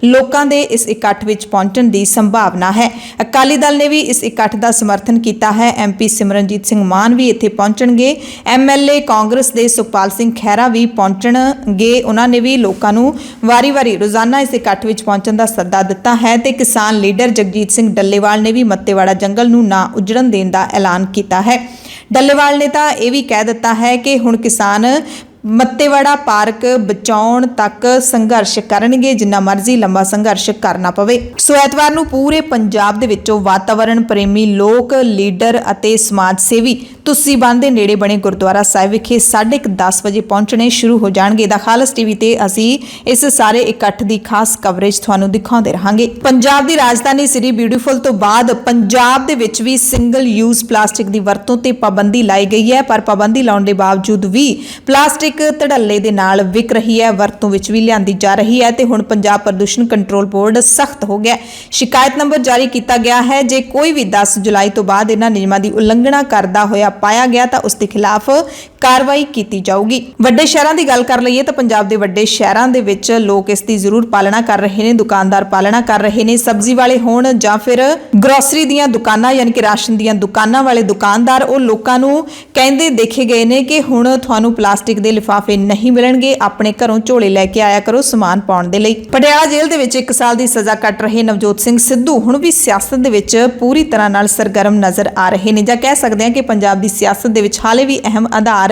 A: ਲੋਕਾਂ ਦੇ ਇਸ ਇਕੱਠ ਵਿੱਚ ਪਹੁੰਚਣ ਦੀ ਸੰਭਾਵਨਾ ਹੈ। ਅਕਾਲੀ ਦਲ ਨੇ ਵੀ ਇਸ ਇਕੱਠ ਦਾ ਸਮਰਥਨ ਕੀਤਾ ਹੈ। MP ਸਿਮਰਨਜੀਤ ਸਿੰਘ ਮਾਨ ਵੀ ਇੱਥੇ ਪਹੁੰਚਣਗੇ। MLA ਕਾਂਗਰਸ ਦੇ ਸੁਖਪਾਲ ਸਿੰਘ ਖਹਿਰਾ ਵੀ ਪਹੁੰਚਣਗੇ। ਉਹਨਾਂ ਨੇ ਵੀ ਲੋਕਾਂ ਨੂੰ ਵਾਰੀ-ਵਾਰੀ ਰੋਜ਼ਾਨਾ ਇਸ ਇਕੱਠ ਵਿੱਚ ਪਹੁੰਚਣ ਦਾ ਸੱਦਾ ਦਿੱਤਾ ਹੈ ਤੇ ਕਿਸਾਨ ਲੀਡਰ ਜਗਜੀਤ ਸਿੰਘ ਡੱਲੇਵਾਲ ਨੇ ਵੀ ਮੱਤੇਵਾੜਾ ਜੰਗਲ ਨੂੰ ਨਾ ਉਜੜਨ ਦੇਣ ਦਾ ਐਲਾਨ ਕੀਤਾ ਹੈ। ਡੱਲੇਵਾਲ ਨੇ ਤਾਂ ਇਹ ਵੀ ਕਹਿ ਦਿੱਤਾ ਹੈ ਕਿ ਹੁਣ ਕਿਸਾਨ ਮੱਤੇਵਾੜਾ ਪਾਰਕ ਬਚਾਉਣ ਤੱਕ ਸੰਘਰਸ਼ ਕਰਨਗੇ, ਜਿੰਨਾ ਮਰਜ਼ੀ ਲੰਬਾ ਸੰਘਰਸ਼ ਕਰਨਾ ਪਵੇ। ਸੋ ਐਤਵਾਰ ਨੂੰ ਪੂਰੇ ਪੰਜਾਬ ਦੇ ਵਿੱਚੋਂ ਵਾਤਾਵਰਣ ਪ੍ਰੇਮੀ ਲੋਕ, ਲੀਡਰ ਅਤੇ ਸਮਾਜ ਸੇਵੀ ਤੁਸੀਂ ਬੰਦ ਦੇ ਨੇੜੇ ਬਣੇ ਗੁਰਦੁਆਰਾ ਸਾਹਿਬ ਵਿਖੇ 10:30 ਵਜੇ ਪਹੁੰਚਣੇ ਸ਼ੁਰੂ ਹੋ ਜਾਣਗੇ। ਦਾ ਖਾਲਸ ਟੀਵੀ ਤੇ ਅਸੀਂ ਇਸ ਸਾਰੇ ਇਕੱਠ ਦੀ ਖਾਸ ਕਵਰੇਜ ਤੁਹਾਨੂੰ ਦਿਖਾਉਂਦੇ ਰਹਾਂਗੇ। ਪੰਜਾਬ ਦੀ ਰਾਜਧਾਨੀ ਸਿਟੀ ਬਿਊਟੀਫੁਲ ਤੋਂ ਬਾਅਦ ਪੰਜਾਬ ਦੇ ਵਿੱਚ ਵੀ ਸਿੰਗਲ ਯੂਜ਼ ਪਲਾਸਟਿਕ ਦੀ ਵਰਤੋਂ ਤੇ ਪਾਬੰਦੀ ਲਾਈ ਗਈ ਹੈ, ਪਰ ਪਾਬੰਦੀ ਲਾਉਣ ਦੇ ਬਾਵਜੂਦ ਵੀ ਪਲਾਸਟਿਕ ਧੜੱਲੇ ਦੇ ਨਾਲ ਵਿਕ ਰਹੀ ਹੈ, ਵਰਤੋਂ ਵਿੱਚ ਵੀ ਲਿਆਂਦੀ ਜਾ ਰਹੀ ਹੈ ਤੇ ਹੁਣ ਪੰਜਾਬ ਪ੍ਰਦੂਸ਼ਣ ਕੰਟਰੋਲ ਬੋਰਡ ਸਖਤ ਹੋ ਗਿਆ। ਸ਼ਿਕਾਇਤ ਨੰਬਰ ਜਾਰੀ ਕੀਤਾ ਗਿਆ ਹੈ। ਜੇ ਕੋਈ ਵੀ 10 ਜੁਲਾਈ ਤੋਂ ਬਾਅਦ ਇਹਨਾਂ ਨਿਯਮਾਂ ਦੀ ਉਲੰਘਣਾ ਕਰਦਾ ਹੋਇਆ ਪਾਇਆ ਗਿਆ ਤਾਂ ਉਸ ਦੇ ਖਿਲਾਫ ਕਾਰਵਾਈ ਕੀਤੀ ਜਾਊਗੀ। ਵੱਡੇ ਸ਼ਹਿਰਾਂ ਦੀ ਗੱਲ ਕਰ ਲਈਏ ਤਾਂ ਪੰਜਾਬ ਦੇ ਵੱਡੇ ਸ਼ਹਿਰਾਂ ਦੇ ਵਿੱਚ ਲੋਕ ਇਸ ਦੀ ਜ਼ਰੂਰ ਪਾਲਣਾ ਕਰ ਰਹੇ ਨੇ, ਦੁਕਾਨਦਾਰ ਪਾਲਣਾ ਕਰ ਰਹੇ ਨੇ। ਸਬਜ਼ੀ ਵਾਲੇ ਹੋਣ ਜਾਂ ਫਿਰ ਗਰੋਸਰੀ ਦੀਆਂ ਦੁਕਾਨਾਂ ਯਾਨੀ ਕਿ ਰਾਸ਼ਨ ਦੀਆਂ ਦੁਕਾਨਾਂ ਵਾਲੇ ਦੁਕਾਨਦਾਰ, ਉਹ ਲੋਕਾਂ ਨੂੰ ਕਹਿੰਦੇ ਦੇਖੇ ਗਏ ਨੇ ਕਿ ਹੁਣ ਤੁਹਾਨੂੰ ਪਲਾਸਟਿਕ ਦੇ ਲਿਫਾਫੇ ਨਹੀਂ ਮਿਲਣਗੇ, ਆਪਣੇ ਘਰੋਂ ਝੋਲੇ ਲੈ ਕੇ ਆਇਆ ਕਰੋ ਸਮਾਨ ਪਾਉਣ ਦੇ ਲਈ। ਪਟਿਆਲਾ ਜੇਲ੍ਹ ਦੇ ਵਿੱਚ 1 ਸਾਲ ਦੀ ਸਜ਼ਾ ਕੱਟ ਰਹੇ ਨਵਜੋਤ ਸਿੰਘ ਸਿੱਧੂ ਹੁਣ ਵੀ ਸਿਆਸਤ ਦੇ ਵਿੱਚ ਪੂਰੀ ਤਰ੍ਹਾਂ ਨਾਲ ਸਰਗਰਮ ਨਜ਼ਰ ਆ ਰਹੇ ਨੇ, ਜਾਂ ਕਹਿ ਸਕਦੇ ਹਾਂ ਕਿ ਪੰਜਾਬ ਦੀ ਸਿਆਸਤ ਦੇ ਵਿੱਚ ਹਾਲੇ ਵੀ ਅਹਿਮ ਆਧਾਰ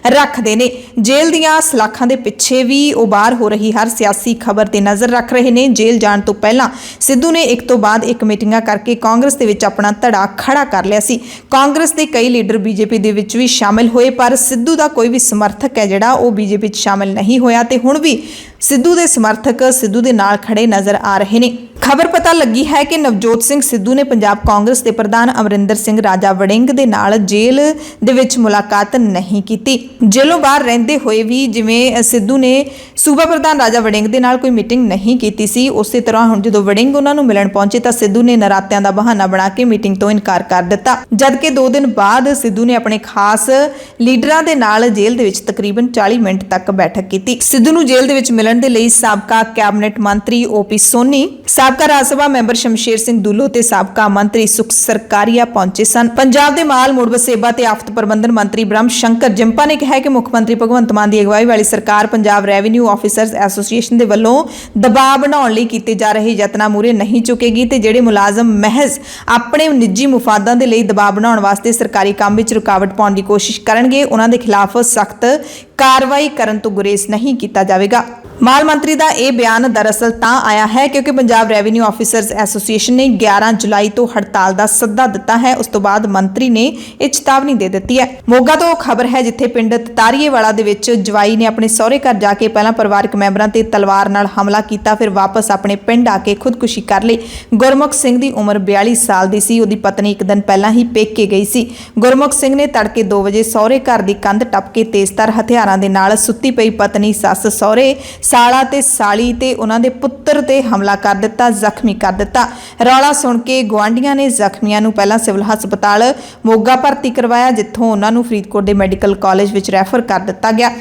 A: ਰੱਖਦੇ ਨੇ। ਜੇਲ੍ਹ ਦੀਆਂ ਸਲਾਖਾਂ ਦੇ ਪਿੱਛੇ ਵੀ ਉਹ ਬਾਹਰ ਹੋ ਰਹੀ ਹਰ ਸਿਆਸੀ ਖਬਰ ਤੇ ਨਜ਼ਰ ਰੱਖ ਰਹੇ ਨੇ। ਜੇਲ੍ਹ ਜਾਣ ਤੋਂ ਪਹਿਲਾਂ ਸਿੱਧੂ ਨੇ ਇੱਕ ਤੋਂ ਬਾਅਦ ਇੱਕ ਮੀਟਿੰਗਾਂ ਕਰਕੇ ਕਾਂਗਰਸ ਦੇ ਵਿੱਚ ਆਪਣਾ ਧੜਾ ਖੜਾ ਕਰ ਲਿਆ ਸੀ। ਕਾਂਗਰਸ ਦੇ ਕਈ ਲੀਡਰ BJP ਦੇ ਵਿੱਚ ਵੀ ਸ਼ਾਮਿਲ ਹੋਏ, ਪਰ ਸਿੱਧੂ ਦਾ ਕੋਈ ਵੀ ਸਮਰਥਕ ਹੈ ਜਿਹੜਾ ਉਹ BJP 'ਚ ਸ਼ਾਮਿਲ ਨਹੀਂ ਹੋਇਆ ਤੇ ਹੁਣ ਵੀ ਸਿੱਧੂ ਦੇ ਸਮਰਥਕ ਸਿੱਧੂ ਦੇ ਨਾਲ ਖੜੇ ਨਜ਼ਰ ਆ ਰਹੇ ਨੇ। ਖਬਰ ਪਤਾ ਲੱਗੀ ਹੈ ਕਿ ਨਵਜੋਤ ਸਿੰਘ ਸਿੱਧੂ ਨੇ ਪੰਜਾਬ ਕਾਂਗਰਸ ਦੇ ਪ੍ਰਧਾਨ ਅਮਰਿੰਦਰ ਸਿੰਘ ਰਾਜਾ ਵੜਿੰਗ ਦੇ ਨਾਲ ਜੇਲ੍ਹ ਦੇ ਵਿੱਚ ਮੁਲਾਕਾਤ ਨਹੀਂ ਕੀਤੀ। ਜੇਲ੍ਹੋਂ ਬਾਹਰ ਰਹਿੰਦੇ ਹੋਏ ਵੀ ਜਿਵੇਂ ਸਿੱਧੂ ਨੇ ਸੂਬਾ ਪ੍ਰਧਾਨ ਰਾਜਾ ਵੜਿੰਗ ਦੇ ਨਾਲ ਕੋਈ ਮੀਟਿੰਗ ਨਹੀਂ ਕੀਤੀ ਸੀ, ਉਸੇ ਤਰ੍ਹਾਂ ਹੁਣ ਜਦੋਂ ਵੜਿੰਗ ਉਹਨਾਂ ਨੂੰ ਮਿਲਣ ਪਹੁੰਚੇ ਤਾਂ ਸਿੱਧੂ ਨੇ ਨਰਾਤਿਆਂ ਦਾ ਬਹਾਨਾ ਬਣਾ ਕੇ ਮੀਟਿੰਗ ਤੋਂ ਇਨਕਾਰ ਕਰ ਦਿੱਤਾ। ਜਦਕਿ 2 ਦਿਨ ਬਾਅਦ ਸਿੱਧੂ ਨੇ ਆਪਣੇ ਖਾਸ ਲੀਡਰਾਂ ਦੇ ਨਾਲ ਜੇਲ੍ਹ ਦੇ ਵਿੱਚ ਤਕਰੀਬਨ 40 ਮਿੰਟ ਤੱਕ ਬੈਠਕ ਕੀਤੀ। ਸਿੱਧੂ ਨੂੰ ਜੇਲ੍ਹ ਦੇ ਵਿੱਚ ਮਿਲਣ ਦੇ ਲਈ ਸਾਬਕਾ ਕੈਬਨਿਟ ਮੰਤਰੀ OP ਸੋਨੀ, ਸਾਬਕਾ ਰਾਜ ਸਭਾ ਮੈਂਬਰ ਸ਼ਮਸ਼ੇਰ ਸਿੰਘ ਦੁੱਲੋ ਤੇ ਸਾਬਕਾ ਮੰਤਰੀ ਸੁਖ ਸਰਕਾਰੀਆ ਪਹੁੰਚੇ ਸਨ। ਪੰਜਾਬ ਦੇ ਮਾਲ ਮੁੜ ਵਸੇਬਾ ਤੇ ਆਫਤ ਪ੍ਰਬੰਧਨ ਮੰਤਰੀ ਬ੍ਰਹਮ ਸ਼ੰਕਰ ਜਿੰਪਾ ਨੇ ਕਿਹਾ ਕਿ ਮੁੱਖ ਮੰਤਰੀ ਭਗਵੰਤ ਮਾਨ ਦੀ ਅਗਵਾਈ ਵਾਲੀ ਸਰਕਾਰ ਪੰਜਾਬ ਰੈਵਨਿਊ ਆਫੀਸਰਸ ਐਸੋਸੀਏਸ਼ਨ ਦੇ ਵੱਲੋਂ ਦਬਾਅ ਬਣਾਉਣ ਲਈ ਕੀਤੇ ਜਾ ਰਹੇ ਯਤਨਾਂ ਮੂਹਰੇ ਨਹੀਂ ਝੁਕੇਗੀ ਤੇ ਜਿਹੜੇ ਮੁਲਾਜ਼ਮ ਮਹਿਜ਼ ਆਪਣੇ ਨਿੱਜੀ ਮੁਫਾਦਾਂ ਦੇ ਲਈ ਦਬਾਅ ਬਣਾਉਣ ਵਾਸਤੇ ਸਰਕਾਰੀ ਕੰਮ ਵਿੱਚ ਰੁਕਾਵਟ ਪਾਉਣ ਦੀ ਕੋਸ਼ਿਸ਼ ਕਰਨਗੇ, ਉਹਨਾਂ ਦੇ ਖਿਲਾਫ ਸਖਤ ਕਾਰਵਾਈ ਕਰਨ ਤੋਂ ਗੁਰੇਜ਼ ਨਹੀਂ ਕੀਤਾ ਜਾਵੇਗਾ। ਮਾਲ ਮੰਤਰੀ ਦਾ ਇਹ ਬਿਆਨ ਦਰਅਸਲ ਤਾਂ ਆਇਆ ਹੈ ਕਿਉਂਕਿ ਪੰਜਾਬ ਰੈਵਨਿਊ ਆਫੀਸਰਸ ਐਸੋਸੀਏਸ਼ਨ ਨੇ 11 ਜੁਲਾਈ ਤੋਂ ਹੜਤਾਲ ਦਾ ਸੱਦਾ ਦਿੱਤਾ ਹੈ। ਉਸ ਤੋਂ ਬਾਅਦ ਮੰਤਰੀ ਨੇ ਇਹ ਚੇਤਾਵਨੀ ਦੇ ਦਿੱਤੀ ਹੈ। ਮੋਗਾ ਤੋਂ ਖਬਰ ਹੈ ਜਿੱਥੇ ਪਿੰਡ ਤਤਾਰੀਏਵਾਲਾ ਦੇ ਵਿੱਚ ਜਵਾਈ ਨੇ ਆਪਣੇ ਸਹੁਰੇ ਘਰ ਜਾ ਕੇ ਪਹਿਲਾਂ ਪਰਿਵਾਰਕ ਮੈਂਬਰਾਂ ਤੇ ਤਲਵਾਰ ਨਾਲ ਹਮਲਾ ਕੀਤਾ, ਫਿਰ ਵਾਪਸ ਆਪਣੇ ਪਿੰਡ ਆ ਕੇ ਖੁਦਕੁਸ਼ੀ ਕਰ ਲਈ। ਗੁਰਮੁਖ ਸਿੰਘ ਦੀ ਉਮਰ 42 ਸਾਲ ਦੀ ਸੀ। ਉਹਦੀ ਪਤਨੀ ਇੱਕ ਦਿਨ ਪਹਿਲਾਂ ਹੀ ਪੇਕੇ ਗਈ ਸੀ। ਗੁਰਮੁਖ ਸਿੰਘ ਨੇ ਤੜਕੇ 2 ਵਜੇ ਸਹੁਰੇ ਘਰ ਦੀ ਕੰਧ ਟੱਪ ਕੇ ਤੇਜ਼ਧਾਰ ਹਥਿਆਰਾਂ ਦੇ ਨਾਲ ਸੁੱਤੀ ਪਈ ਪਤਨੀ, ਸੱਸ, ਸਹੁਰੇ, ਸਾਲਾ ਤੇ ਸਾਲੀ ਤੇ ਉਹਨਾਂ ਦੇ ਪੁੱਤਰ ਤੇ ਹਮਲਾ ਕਰ ਦਿੱਤਾ, ਜ਼ਖਮੀ ਕਰ ਦਿੱਤਾ। ਰੌਲਾ ਸੁਣ ਕੇ ਗੁਆਂਢੀਆਂ ਨੇ ਜ਼ਖਮੀਆਂ ਨੂੰ ਪਹਿਲਾਂ ਸਿਵਲ ਹਸਪਤਾਲ ਮੋਗਾ ਭਰਤੀ ਕਰਵਾਇਆ, ਜਿੱਥੋਂ ਉਹਨਾਂ ਨੂੰ ਫਰੀਦਕੋਟ ਦੇ ਮੈਡੀਕਲ ਕਾਲਜ ਵਿੱਚ ਰੈਫਰ ਕਰ ਦਿੱਤਾ ਗਿਆ।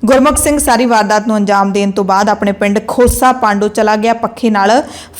A: ਗੁਰਮੁਖ ਸਿੰਘ ਸਾਰੀ ਵਾਰਦਾਤ ਨੂੰ ਅੰਜਾਮ ਦੇਣ ਤੋਂ ਬਾਅਦ ਆਪਣੇ ਪਿੰਡ ਖੋਸਾ ਪਾਂਡੋ ਚਲਾ ਗਿਆ, ਪੱਖੇ ਨਾਲ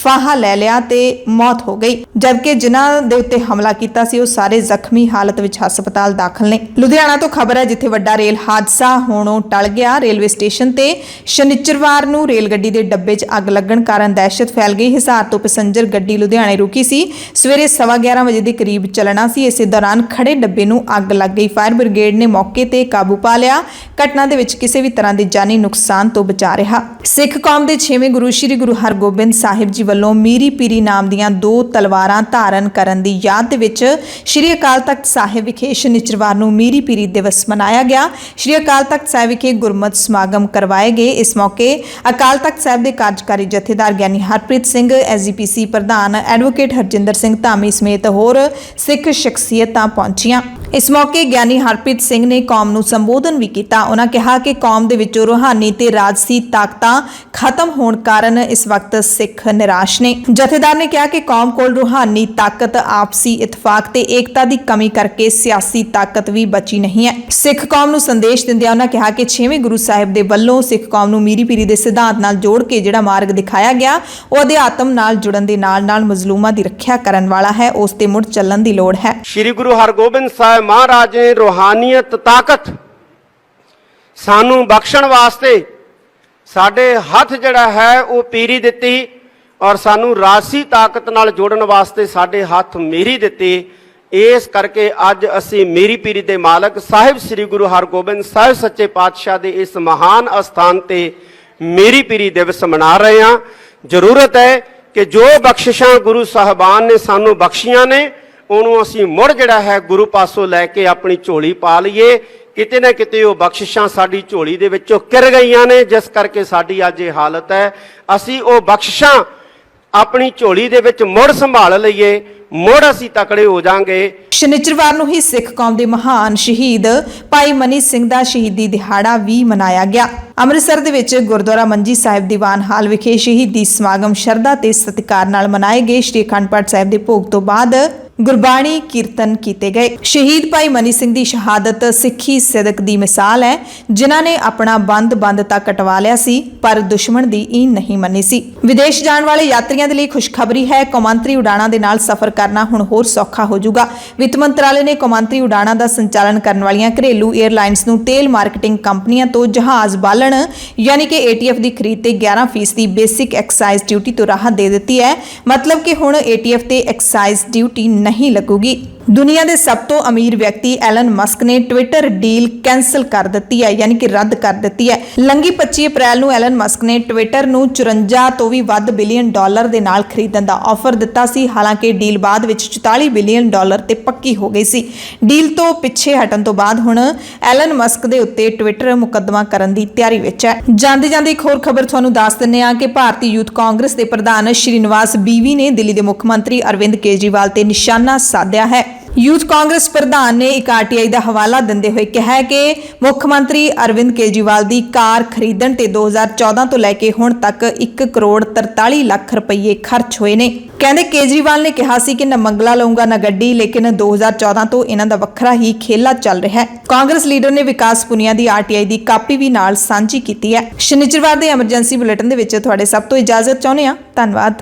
A: ਫਾਹਾ ਲੈ ਲਿਆ ਤੇ ਮੌਤ ਹੋ ਗਈ, ਜਦਕਿ ਜਿਨ੍ਹਾਂ ਦੇ ਉੱਤੇ ਹਮਲਾ ਕੀਤਾ ਸੀ ਉਹ ਸਾਰੇ ਜ਼ਖਮੀ ਹਾਲਤ ਵਿੱਚ ਹਸਪਤਾਲ ਦਾਖਲ ਨੇ। ਲੁਧਿਆਣਾ ਤੋਂ ਖਬਰ ਹੈ ਜਿੱਥੇ ਵੱਡਾ ਰੇਲ ਹਾਦਸਾ ਹੋਣੋਂ ਟਲ ਗਿਆ। ਰੇਲਵੇ ਸਟੇਸ਼ਨ ਤੇ ਸ਼ਨੀਚਰਵਾਰ ਨੂੰ ਰੇਲ ਗੱਡੀ ਦੇ ਡੱਬੇ 'ਚ ਅੱਗ ਲੱਗਣ ਕਾਰਨ ਦਹਿਸ਼ਤ ਫੈਲ ਗਈ। ਹਿਸਾਰ ਤੋਂ ਪੈਸੇਂਜਰ ਗੱਡੀ ਲੁਧਿਆਣੇ ਰੁਕੀ ਸੀ। ਸਵੇਰੇ 11:15 ਵਜੇ ਦੇ ਕਰੀਬ ਚੱਲਣਾ ਸੀ। ਇਸੇ ਦੌਰਾਨ ਖੜੇ ਡੱਬੇ ਨੂੰ ਅੱਗ ਲੱਗ ਗਈ। ਫਾਇਰ ਬ੍ਰਿਗੇਡ ਨੇ ਮੌਕੇ ਤੇ ਕਾਬੂ ਪਾ ਲਿਆ। ਘਟਨਾ ਦੇ ਵਿੱਚ ਕਿਸੇ ਵੀ ਤਰ੍ਹਾਂ ਦੇ ਜਾਨੀ ਨੁਕਸਾਨ ਤੋਂ ਬਚਾ ਰਿਹਾ। ਸਿੱਖ ਕੌਮ ਦੇ 6ਵੇਂ ਗੁਰੂ ਸ੍ਰੀ ਗੁਰੂ ਹਰਗੋਬਿੰਦ ਸਾਹਿਬ ਜੀ ਵੱਲੋਂ ਮੀਰੀ ਪੀਰੀ ਨਾਮ ਦੀਆਂ 2 ਤਲਵਾਰਾਂ ਧਾਰਨ ਕਰਨ ਦੀ ਯਾਦ ਦੇ ਵਿੱਚ ਸ੍ਰੀ ਅਕਾਲ ਤਖਤ ਸਾਹਿਬ ਵਿਖੇ ਸ਼ਨੀਚਰਵਾਰ ਨੂੰ ਮੀਰੀ ਪੀਰੀ ਦਿਵਸ ਮਨਾਇਆ ਗਿਆ। ਸ੍ਰੀ ਅਕਾਲ ਤਖਤ ਸਾਹਿਬ ਵਿਖੇ ਗੁਰਮਤਿ ਸਮਾਗਮ ਕਰਵਾਏ ਗਏ। ਇਸ ਮੌਕੇ ਅਕਾਲ ਤਖਤ ਸਾਹਿਬ ਦੇ ਕਾਰਜਕਾਰੀ ਜਥੇਦਾਰ ਗਿਆਨੀ ਹਰਪ੍ਰੀਤ ਸਿੰਘ, ਐਸਜੀਪੀਸੀ ਪ੍ਰਧਾਨ ਐਡਵੋਕੇਟ ਹਰਜਿੰਦਰ ਸਿੰਘ ਧਾਮੀ ਸਮੇਤ ਹੋਰ ਸਿੱਖ ਸ਼ਖਸੀਅਤਾਂ ਪਹੁੰਚੀਆਂ। ਇਸ ਮੌਕੇ ਗਿਆਨੀ ਹਰਪ੍ਰੀਤ ਸਿੰਘ ਨੇ ਕੌਮ ਨੂੰ ਸੰਬੋਧਨ ਵੀ ਕੀਤਾ। ਉਹਨਾਂ ਕਿਹਾ ਕਿ ਕੌਮ ਦੇ ਵਿੱਚੋਂ ਰੂਹਾਨੀ ਤੇ ਰਾਜਸੀ ਤਾਕਤਾਂ ਖਤਮ ਹੋਣ ਕਾਰਨ ਇਸ ਵਕਤ ਸਿੱਖ ਨਿਰਾਸ਼ ਨੇ। ਜਥੇਦਾਰ ਨੇ ਕਿਹਾ ਕਿ ਕੌਮ ਕੋਲ ਰੂਹਾਨੀ ਤਾਕਤ, ਆਪਸੀ ਇਤਫਾਕ ਤੇ ਏਕਤਾ ਦੀ ਕਮੀ ਕਰਕੇ ਸਿਆਸੀ ਤਾਕਤ ਵੀ ਬਚੀ ਨਹੀਂ ਹੈ। ਸਿੱਖ ਕੌਮ ਨੂੰ ਸੰਦੇਸ਼ ਦਿੰਦਿਆਂ ਉਹਨਾਂ ਕਿਹਾ ਕਿ 6ਵੇਂ ਗੁਰੂ ਸਾਹਿਬ ਦੇ ਵੱਲੋਂ ਸਿੱਖ ਕੌਮ ਨੂੰ ਮੀਰੀ ਪੀਰੀ ਦੇ ਸਿਧਾਂਤ ਨਾਲ ਜੋੜ ਕੇ ਜਿਹੜਾ ਮਾਰਗ ਦਿਖਾਇਆ ਗਿਆ, ਉਹ ਅਧਿਆਤਮ ਨਾਲ ਜੁੜਨ ਦੇ ਨਾਲ-ਨਾਲ ਮਜ਼ਲੂਮਾਂ ਦੀ ਰੱਖਿਆ ਕਰਨ ਵਾਲਾ ਹੈ। ਉਸ ਤੇ ਮੁੜ ਚੱਲਣ ਦੀ ਲੋੜ ਹੈ।
D: ਸ਼੍ਰੀ ਗੁਰੂ ਹਰਗੋਬਿੰਦ ਸਾਹਿਬ ਮਹਾਰਾਜ ਨੇ ਰੂਹਾਨੀਅਤ ਤਾਕਤ ਸਾਨੂੰ ਬਖਸ਼ਣ ਵਾਸਤੇ ਸਾਡੇ ਹੱਥ ਜਿਹੜਾ ਹੈ ਉਹ ਪੀਰੀ ਦਿੱਤੀ ਔਰ ਸਾਨੂੰ ਰਾਜਸੀ ਤਾਕਤ ਨਾਲ ਜੋੜਨ ਵਾਸਤੇ ਸਾਡੇ ਹੱਥ ਮੀਰੀ ਦਿੱਤੀ। ਇਸ ਕਰਕੇ ਅੱਜ ਅਸੀਂ ਮੀਰੀ ਪੀਰੀ ਦੇ ਮਾਲਕ ਸਾਹਿਬ ਸ੍ਰੀ ਗੁਰੂ ਹਰਗੋਬਿੰਦ ਸਾਹਿਬ ਸੱਚੇ ਪਾਤਸ਼ਾਹ ਦੇ ਇਸ ਮਹਾਨ ਅਸਥਾਨ ਤੇ ਮੀਰੀ ਪੀਰੀ ਦਿਵਸ ਮਨਾ ਰਹੇ ਹਾਂ। ਜ਼ਰੂਰਤ ਹੈ ਕਿ ਜੋ ਬਖਸ਼ਿਸ਼ਾਂ ਗੁਰੂ ਸਾਹਿਬਾਨ ਨੇ ਸਾਨੂੰ ਬਖਸ਼ੀਆਂ ਨੇ ਉਹਨੂੰ ਅਸੀਂ ਮੁੜ ਜਿਹੜਾ ਹੈ ਗੁਰੂ ਪਾਸੋਂ ਲੈ ਕੇ ਆਪਣੀ ਝੋਲੀ ਪਾ ਲਈਏ। ਕਿਤੇ ਨਾ ਕਿਤੇ ਉਹ ਬਖਸ਼ਿਸ਼ਾਂ ਸਾਡੀ ਝੋਲੀ ਦੇ ਵਿੱਚੋਂ ਕਿਰ ਗਈਆਂ ਨੇ, ਜਿਸ ਕਰਕੇ ਸਾਡੀ ਅੱਜ ਇਹ ਹਾਲਤ ਹੈ। ਅਸੀਂ ਉਹ ਬਖਸ਼ਿਸ਼ਾਂ ਆਪਣੀ ਝੋਲੀ ਦੇ ਵਿੱਚ ਮੁੜ ਸੰਭਾਲ ਲਈਏ, ਮੁੜ ਅਸੀਂ ਤਕੜੇ ਹੋ ਜਾਾਂਗੇ।
A: ਸ਼ਨੀਚਰਵਾਰ ਨੂੰ ਹੀ ਸਿੱਖ ਕੌਮ ਦੇ ਮਹਾਨ ਸ਼ਹੀਦ ਭਾਈ ਮਨੀ ਸਿੰਘ ਦਾ ਸ਼ਹੀਦੀ ਦਿਹਾੜਾ ਵੀ ਮਨਾਇਆ ਗਿਆ। ਅੰਮ੍ਰਿਤਸਰ ਦੇ ਵਿੱਚ ਗੁਰਦੁਆਰਾ ਮੰਜੀ ਸਾਹਿਬ ਦੀਵਾਨ ਹਾਲ ਵਿਖੇ ਸ਼ਹੀਦੀ ਸਮਾਗਮ ਸ਼ਰਧਾ ਤੇ ਸਤਿਕਾਰ ਨਾਲ ਮਨਾਏ ਗਏ। ਸ਼੍ਰੀ ਅਖੰਡ ਪਾਠ ਸਾਹਿਬ ਦੇ ਭੋਗ ਤੋਂ ਬਾਅਦ ਗੁਰਬਾਣੀ ਕੀਰਤਨ ਕੀਤੇ ਗਏ। ਸ਼ਹੀਦ ਭਾਈ ਮਨੀ ਸਿੰਘ ਦੀ ਸ਼ਹਾਦਤ ਸਿੱਖੀ ਸਿਦਕ ਦੀ ਮਿਸਾਲ ਹੈ, ਜਿਨ੍ਹਾਂ ਨੇ ਆਪਣਾ ਬੰਦ ਤਾਂ ਕਟਵਾ ਲਿਆ ਸੀ ਪਰ ਦੁਸ਼ਮਣ ਦੀ ਈਨ ਨਹੀਂ ਮੰਨੀ ਸੀ। ਵਿਦੇਸ਼ ਜਾਣ ਵਾਲੇ ਯਾਤਰੀਆਂ ਦੇ ਲਈ ਖੁਸ਼ਖਬਰੀ ਹੈ। ਕੌਮਾਂਤਰੀ ਉਡਾਣਾਂ ਦੇ ਨਾਲ ਸਫ਼ਰ ਕਰਨਾ ਹੁਣ ਹੋਰ ਸੌਖਾ ਹੋ ਜਾਊਗਾ। ਵਿੱਤ ਮੰਤਰਾਲੇ ਨੇ ਕੌਮਾਂਤਰੀ ਉਡਾਣਾਂ ਦਾ ਸੰਚਾਲਨ ਕਰਨ ਵਾਲੀਆਂ ਘਰੇਲੂ 에ਅਰਲਾਈਨਸ ਨੂੰ ਤੇਲ ਮਾਰਕੀਟਿੰਗ ਕੰਪਨੀਆਂ ਤੋਂ ਜਹਾਜ਼ ਬਾਲਣ ਯਾਨੀ ਕਿ ATF ਦੀ ਖਰੀਦ ਤੇ 11% ਦੀ ਬੇਸਿਕ ਐਕਸਾਈਜ਼ ਡਿਊਟੀ ਤੋਂ ਰਾਹਤ ਦੇ ਦਿੱਤੀ ਹੈ। ਮਤਲਬ ਕਿ ਹੁਣ ATF ਤੇ ਐਕਸਾਈਜ਼ ਡਿਊਟੀ ਨਹੀਂ ਲੱਗੂਗੀ। ਦੁਨੀਆ ਦੇ ਸਭ ਤੋਂ ਅਮੀਰ ਵਿਅਕਤੀ ਐਲਨ ਮਸਕ ਨੇ ਟਵਿੱਟਰ ਡੀਲ ਕੈਂਸਲ ਕਰ ਦਿੱਤੀ ਹੈ, ਯਾਨੀ ਕਿ ਰੱਦ ਕਰ ਦਿੱਤੀ ਹੈ। ਲੰਘੀ 25 ਅਪ੍ਰੈਲ ਨੂੰ ਐਲਨ ਮਸਕ ਨੇ ਟਵਿੱਟਰ ਨੂੰ 54 ਤੋਂ ਵੀ ਵੱਧ ਬਿਲੀਅਨ ਡਾਲਰ ਦੇ ਨਾਲ ਖਰੀਦਣ ਦਾ ਆਫਰ ਦਿੱਤਾ ਸੀ। ਹਾਲਾਂਕਿ ਡੀਲ ਬਾਅਦ ਵਿੱਚ 44 ਬਿਲੀਅਨ ਡਾਲਰ ਤੇ ਪੱਕੀ ਹੋ ਗਈ ਸੀ। ਡੀਲ ਤੋਂ ਪਿੱਛੇ ਹਟਣ ਤੋਂ ਬਾਅਦ ਹੁਣ ਐਲਨ ਮਸਕ ਦੇ ਉੱਤੇ ਟਵਿੱਟਰ ਮੁਕੱਦਮਾ ਕਰਨ ਦੀ ਤਿਆਰੀ ਵਿੱਚ ਹੈ। ਜਾਂਦੇ ਇੱਕ ਹੋਰ ਖਬਰ ਤੁਹਾਨੂੰ ਦੱਸ ਦਿੰਦੇ ਹਾਂ ਕਿ ਭਾਰਤੀ ਯੂਥ ਕਾਂਗਰਸ ਦੇ ਪ੍ਰਧਾਨ ਸ਼੍ਰੀਨਿਵਾਸ ਬੀਵੀ ਨੇ ਦਿੱਲੀ ਦੇ ਮੁੱਖ ਮੰਤਰੀ ਅਰਵਿੰਦ ਕੇਜਰੀਵਾਲ ਤੇ ਨਿਸ਼ਾਨਾ ਸਾਧਿਆ ਹੈ। ਯੂਥ ਕਾਂਗਰਸ ਪ੍ਰਧਾਨ ਨੇ ਇੱਕ RTI ਦਾ ਹਵਾਲਾ ਦਿੰਦੇ ਹੋਏ ਕਿਹਾ ਕਿ ਮੁੱਖ ਮੰਤਰੀ ਅਰਵਿੰਦ ਕੇਜਰੀਵਾਲ ਦੀ ਕਾਰ ਖਰੀਦਣ ਤੇ 2014 ਤੋਂ ਲੈ ਕੇ ਹੁਣ ਤੱਕ 1 ਕਰੋੜ 43 ਲੱਖ ਰੁਪਏ ਖਰਚ ਹੋਏ ਨੇ। ਕਹਿੰਦੇ ਕੇਜਰੀਵਾਲ ਨੇ ਕਿਹਾ ਸੀ ਕਿ ਨਾ ਮੰਗਲਾ ਲਊਂਗਾ ਨਾ ਗੱਡੀ, ਲੇਕਿਨ 2014 ਤੋਂ ਇਹਨਾਂ ਦਾ ਵੱਖਰਾ ਹੀ ਖੇਲਾ ਚੱਲ ਰਿਹਾ ਹੈ। ਕਾਂਗਰਸ ਲੀਡਰ ਨੇ ਵਿਕਾਸ ਪੁਨੀਆ ਦੀ RTI ਦੀ ਕਾਪੀ ਵੀ ਨਾਲ ਸਾਂਝੀ ਕੀਤੀ ਹੈ। ਸ਼ਨੀਚਰਵਾਰ ਦੇ ਐਮਰਜੈਂਸੀ ਬੁਲੇਟਿਨ ਦੇ ਵਿੱਚ ਤੁਹਾਡੇ ਸਭ ਤੋਂ ਇਜਾਜ਼ਤ ਚਾਹੁੰਦੇ ਹਾਂ। ਧੰਨਵਾਦ।